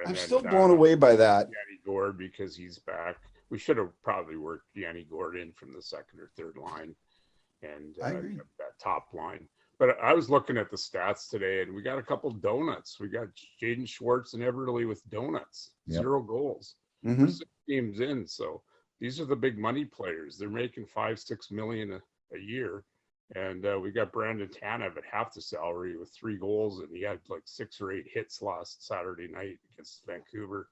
I'm still blown away by that. Yanni Gord, because he's back. We should have probably worked Yanni Gord in from the 2nd or 3rd line, and that top line. But I was looking at the stats today, and we got a couple donuts. We got Jaden Schwartz and Everly with donuts. Yep. 0 goals. Mm-hmm. We're 6 games in, so these are the big money players. They're making $5-6 million a year. And we got Brandon Tanev at half the salary with 3 goals, and he had like 6 or 8 hits last Saturday night against Vancouver.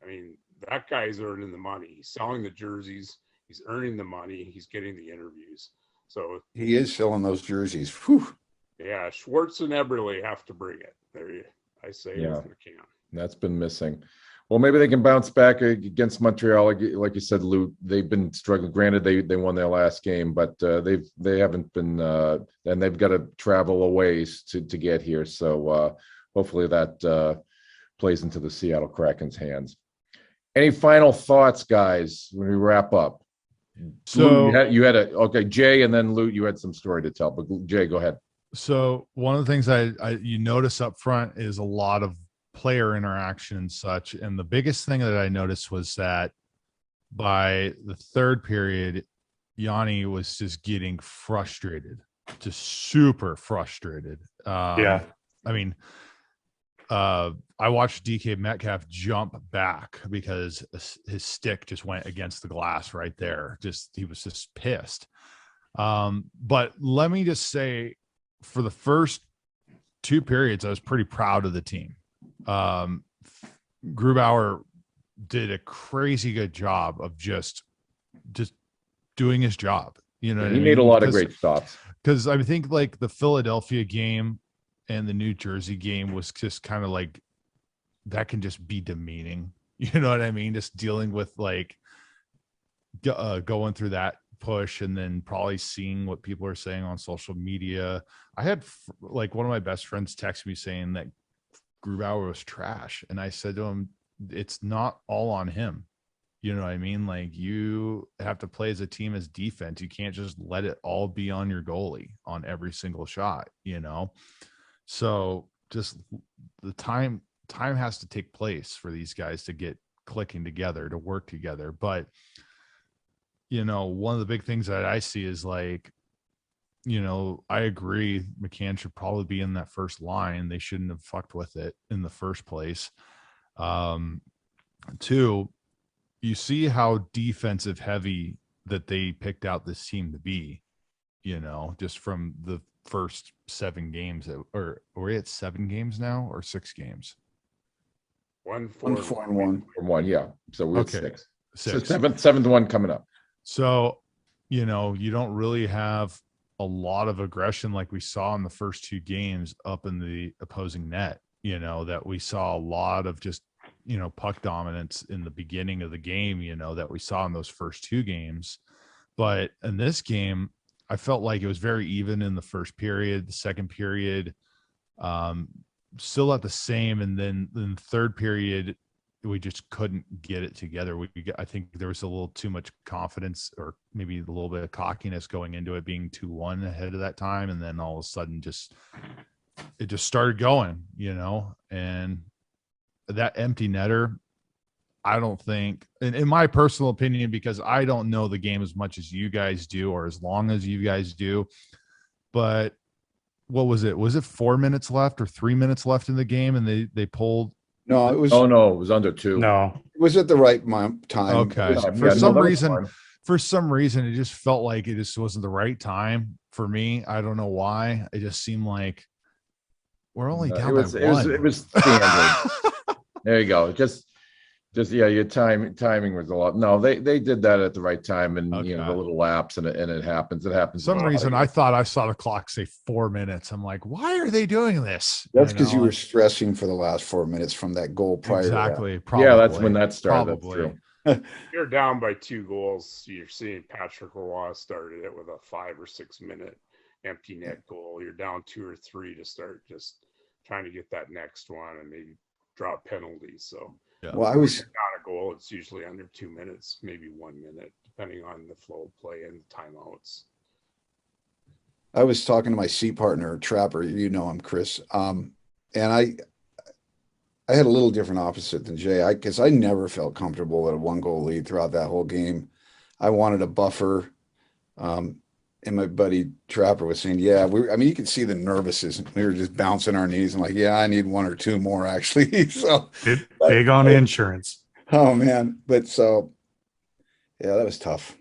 I mean, that guy's earning the money. He's selling the jerseys. He's earning the money. He's getting the interviews. So he is selling those jerseys. Whew. Yeah, Schwartz and Eberle have to bring it. I say yeah, with McCann. That's been missing. Well, maybe they can bounce back against Montreal, like you said, Lute. They've been struggling. Granted, they won their last game, but they haven't been, and they've got to travel a ways to get here. So hopefully that plays into the Seattle Kraken's hands. Any final thoughts, guys, when we wrap up? So Lute, you had okay, Jay, and then Lute, you had some story to tell. But Jay, go ahead. So one of the things you notice up front is a lot of player interaction and such. And the biggest thing that I noticed was that by the 3rd period, Yanni was just getting frustrated, just super frustrated. Yeah. I mean, I watched DK Metcalf jump back because his stick just went against the glass right there. He was just pissed. But let me just say, for the first 2 periods, I was pretty proud of the team. Grubauer did a crazy good job of just doing his job. He made a lot of great stops. Because I think like the Philadelphia game and the New Jersey game was just kind of like, that can just be demeaning. You know what I mean? Just dealing with like going through that push and then probably seeing what people are saying on social media. I had like one of my best friends text me saying that Grubauer was trash. And I said to him, it's not all on him. You know what I mean? Like, you have to play as a team as defense. You can't just let it all be on your goalie on every single shot, So just the time has to take place for these guys to get clicking together, to work together. But, one of the big things that I see is like, I agree McCann should probably be in that first line. They shouldn't have fucked with it in the first place. 2, you see how defensive heavy that they picked out this team to be, just from the first 7 games. Or are we at 7 games now or 6 games? 1-4-1. Yeah. So we're at 6. So 6. Seventh one coming up. So, you don't really have a lot of aggression like we saw in the first 2 games up in the opposing net, that we saw a lot of just, puck dominance in the beginning of the game, that we saw in those first 2 games. But in this game, I felt like it was very even in the first period. The second period, still at the same. And then in the 3rd period, we just couldn't get it together. I think there was a little too much confidence, or maybe a little bit of cockiness going into it being 2-1 ahead of that time. And then all of a sudden it just started going, and that empty netter, I don't think, in my personal opinion, because I don't know the game as much as you guys do, or as long as you guys do, but what was it? Was it 4 minutes left or 3 minutes left in the game? And they pulled. No, it was. Oh no, it was under 2. No, It was at the right time. Okay. For some reason, it just felt like it just wasn't the right time for me. I don't know why. It just seemed like we're only down by one. It was standard. There you go. Just your timing was a lot. No, they did that at the right time, and Okay. the little lapse, and it happens. It happens. For some reason, I thought I saw the clock say 4 minutes. I'm like, why are they doing this? That's because you were stressing for the last 4 minutes from that goal prior. Exactly. Yeah, that's when that started. Probably. That's true. You're down by 2 goals. You're seeing Patrick Roy started it with a 5 or 6 minute empty net goal. You're down 2 or 3 to start just trying to get that next one and maybe draw penalties. So Yeah. Well, I was. not a goal. It's usually under 2 minutes, maybe 1 minute, depending on the flow of play and timeouts. I was talking to my seat partner, Trapper. You know him, Chris. And I had a little different opposite than Jay. Because I never felt comfortable at a 1-goal lead throughout that whole game. I wanted a buffer. And my buddy Trapper was saying, "Yeah, you could see the nervousness. We were just bouncing our knees and like, yeah, I need 1 or 2 more actually." So big on insurance. oh man, but so yeah, that was tough.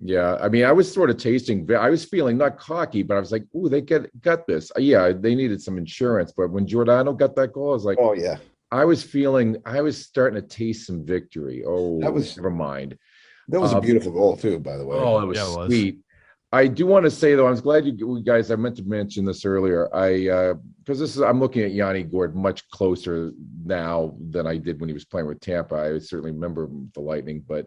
Yeah, I was sort of tasting. I was feeling not cocky, but I was like, "Ooh, they got this." Yeah, they needed some insurance, but when Giordano got that goal, I was like, Oh yeah, I was starting to taste some victory. Oh, never mind. that was a beautiful goal too, by the way. Oh, it was Yeah, it was. sweet. I do want to say though, I was glad you guys. I meant to mention this earlier. Because I'm looking at Yanni Gourde much closer now than I did when he was playing with Tampa. I certainly remember the Lightning, but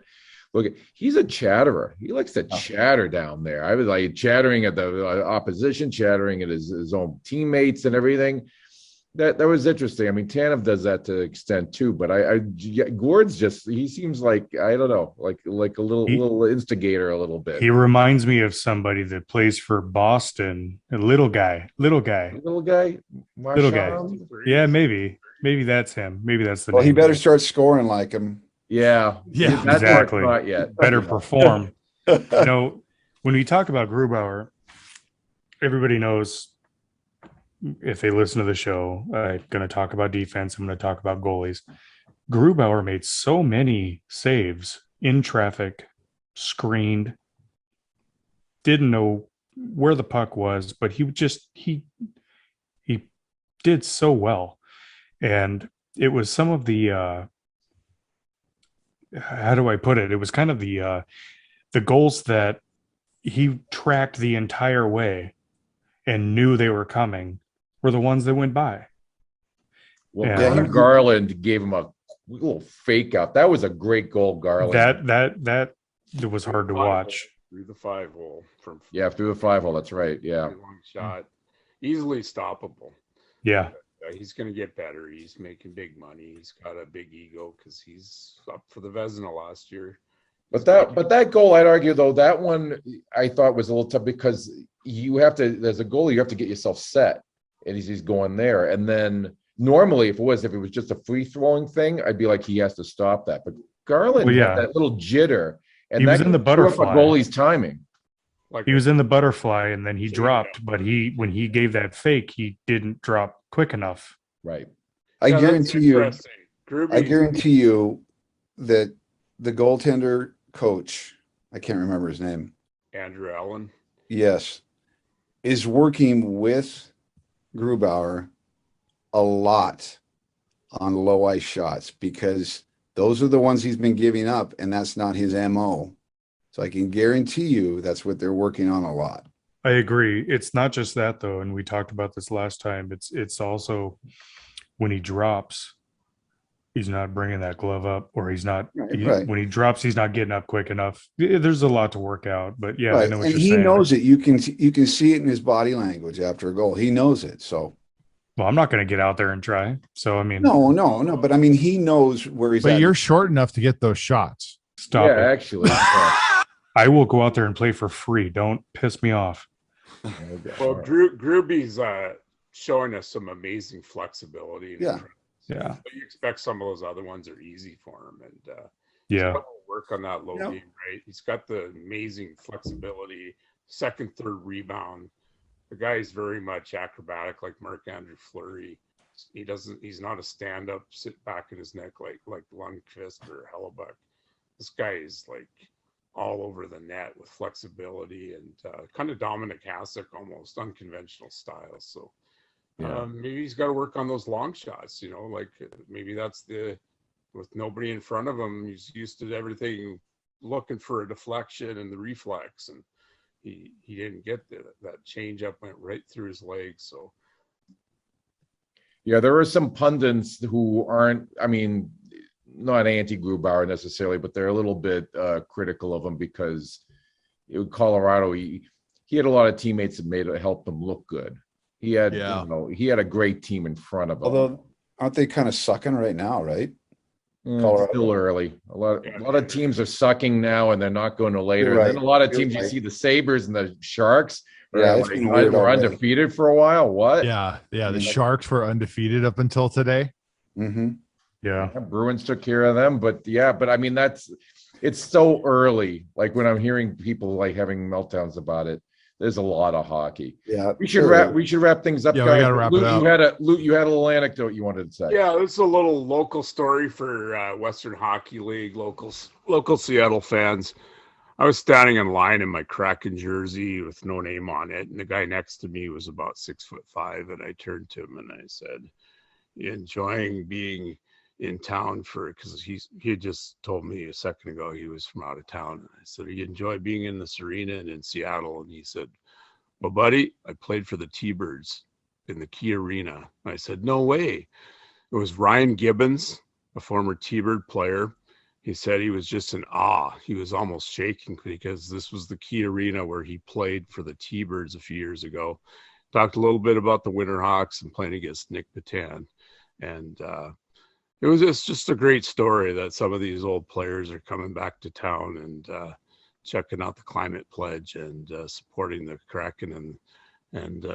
look, he's a chatterer. He likes to chatter down there. I was like chattering at the opposition, chattering at his own teammates and everything. That was interesting. Tanev does that to extent too, but Gord's he seems like, I don't know, like a little instigator a little bit. He reminds me of somebody that plays for Boston, a little guy. Marchand? Yeah, maybe that's him. Maybe that's the Well, name. he better start scoring like him. Yeah, Yeah, that part's exactly. not yet. Better perform. When we talk about Grubauer, everybody knows, if they listen to the show, I'm going to talk about defense. I'm going to talk about goalies. Grubauer made so many saves in traffic, screened, didn't know where the puck was, but he did so well. And it was some of the, how do I put it? It was kind of the goals that he tracked the entire way and knew they were coming were the ones that went by. Well, Yeah. Connor Garland gave him a little fake out. That was a great goal, Garland. That was hard to watch. Through the 5-hole from Through the 5-hole. That's right. Yeah. long shot, easily stoppable. Yeah. He's going to get better. He's making big money. He's got a big ego because he's up for the Vezina last year. But that goal, I'd argue though, that one I thought was a little tough because you have to, as a goalie, you have to get yourself set, and he's going there. And then normally, if it was just a free throwing thing, I'd be like, he has to stop that. But Garland had that little jitter, and he was that in the butterfly. A goalie's timing. Like He was in the butterfly, and then he dropped. But when he gave that fake, he didn't drop quick enough. Right. I Yeah, that's guarantee you. interesting. Gruby, I guarantee you that the goaltender coach, I can't remember his name. Andrew Allen. Yes, is working with Grubauer a lot on low ice shots because those are the ones he's been giving up, and that's not his MO. So I can guarantee you that's what they're working on a lot. I agree. It's not just that though, and we talked about this last time. It's also when he drops, he's not bringing that glove up, or he's not. Right. When he drops, he's not getting up quick enough. There's a lot to work out, but yeah, I Right. know what And you're he saying. knows it. You can see it in his body language after a goal. He knows it. So Well, I'm not going to get out there and try. So, I mean, No. But I mean, he knows where he's But at. you're short enough to get those shots. stop yeah, it. actually. Yeah. I will go out there and play for free. Don't piss me off. Well, Gruby's showing us some amazing flexibility. Yeah. Yeah. But you expect some of those other ones are easy for him, and Yeah. work on that low game, right? He's got the amazing flexibility, second, third rebound. The guy is very much acrobatic, like Marc-Andre Fleury. He's not a stand-up, sit back in his neck like Lundqvist or Hellebuck. This guy is like all over the net with flexibility and kind of Dominic Hasek, almost unconventional style. So maybe he's got to work on those long shots, like maybe that's with nobody in front of him, he's used to everything looking for a deflection and the reflex, and he didn't get that change up, went right through his legs. So yeah, there are some pundits who aren't, I mean, not anti-Grubauer necessarily, but they're a little bit critical of him because Colorado, he had a lot of teammates that helped him look good. He had, he had a great team in front of him. Although, aren't they kind of sucking right now, right? It's still early. A lot of teams are sucking now, and they're not going to later. Right. And then a lot of teams, you see the Sabres and the Sharks. Yeah, it's been weird were already. undefeated for a while. What? Yeah. The Sharks were undefeated up until today. Mm-hmm. Yeah. Bruins took care of them, but I mean, it's so early. Like when I'm hearing people like having meltdowns about it, there's a lot of hockey. Yeah, we should wrap things up. Yeah, guys. we gotta wrap it up. Lute, you had a little anecdote you wanted to say. yeah, it's a little local story for Western Hockey League, local Seattle fans. I was standing in line in my Kraken jersey with no name on it, and the guy next to me was about 6'5", and I turned to him and I said, "You enjoying being in town because he had just told me a second ago he was from out of town." And I said, "You enjoy being in this arena and in Seattle?" And he said, "Well, buddy, I played for the T-Birds in the Key Arena." And I said, "No way." It was Ryan Gibbons, a former T-Bird player. He said he was just in awe. He was almost shaking because this was the Key Arena where he played for the T-Birds a few years ago. Talked a little bit about the Winterhawks and playing against Nick Petan. And it's just a great story that some of these old players are coming back to town and checking out the Climate Pledge and supporting the Kraken. And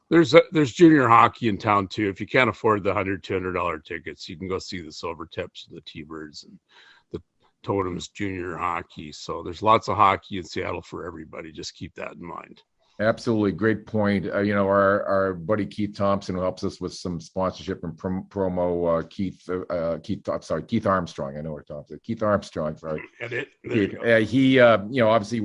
there's junior hockey in town too. If you can't afford the $100-$200 tickets, you can go see the Silver Tips and the T-Birds and the Totems junior hockey. So there's lots of hockey in Seattle for everybody. Just keep that in mind. Absolutely. Great point. Our buddy Keith Thompson, who helps us with some sponsorship and promo, Keith Armstrong. I know we're talking. Keith Armstrong, sorry. He obviously,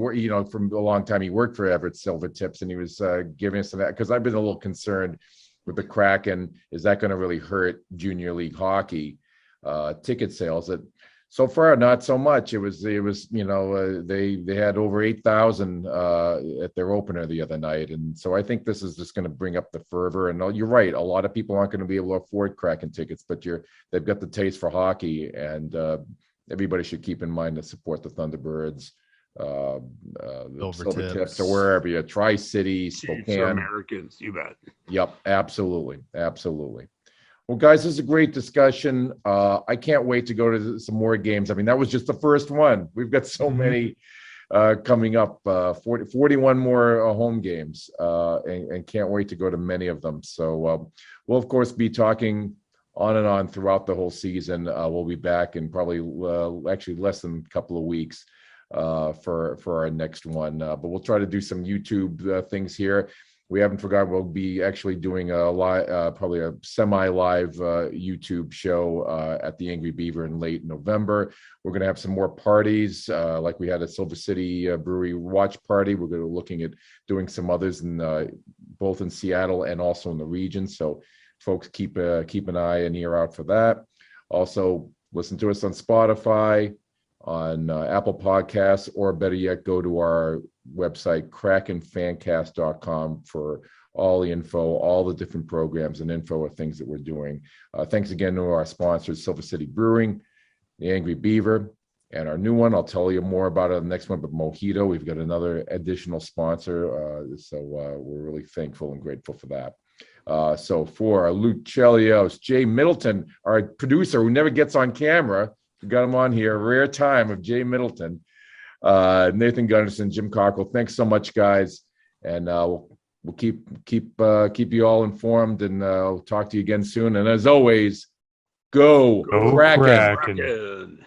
from a long time, he worked for Everett Silver Tips, and he was giving us some that, because I've been a little concerned with the Kraken. Is that going to really hurt junior league hockey ticket sales? So far, not so much. It was they had over 8,000 at their opener the other night, and so I think this is just going to bring up the fervor. And you're right, a lot of people aren't going to be able to afford Kraken tickets, but they've got the taste for hockey, and everybody should keep in mind to support the Thunderbirds, the Silver Tips, or wherever you Tri-City, Spokane. Americans, you bet. Yep, absolutely. Well, guys, this is a great discussion. I can't wait to go to some more games. I mean, that was just the first one. We've got so many coming up, 41 more home games, and can't wait to go to many of them. So we'll, of course, be talking on and on throughout the whole season. We'll be back in probably actually less than a couple of weeks for our next one. But we'll try to do some YouTube things here. We haven't forgotten we'll be actually doing a live, probably a semi-live YouTube show at the Angry Beaver in late November. We're going to have some more parties, like we had a Silver City Brewery watch party. We're going to be looking at doing some others both in Seattle and also in the region. So, folks, keep an eye and ear out for that. Also, listen to us on Spotify, on Apple Podcasts, or better yet, go to our website, krakenfancast.com, for all the info, all the different programs and info of things that we're doing. Thanks again to our sponsors, Silver City Brewing, the Angry Beaver, and our new one. I'll tell you more about it on the next one, but Mojito, we've got another additional sponsor. So we're really thankful and grateful for that. So for Lute Chelios, Jay Middleton, our producer who never gets on camera, we got him on here, rare time of Jay Middleton, Nathan Gunderson, Jim Cockle. Thanks so much, guys. And we'll keep you all informed, and we'll talk to you again soon. And as always, go Kraken. Kraken. Kraken.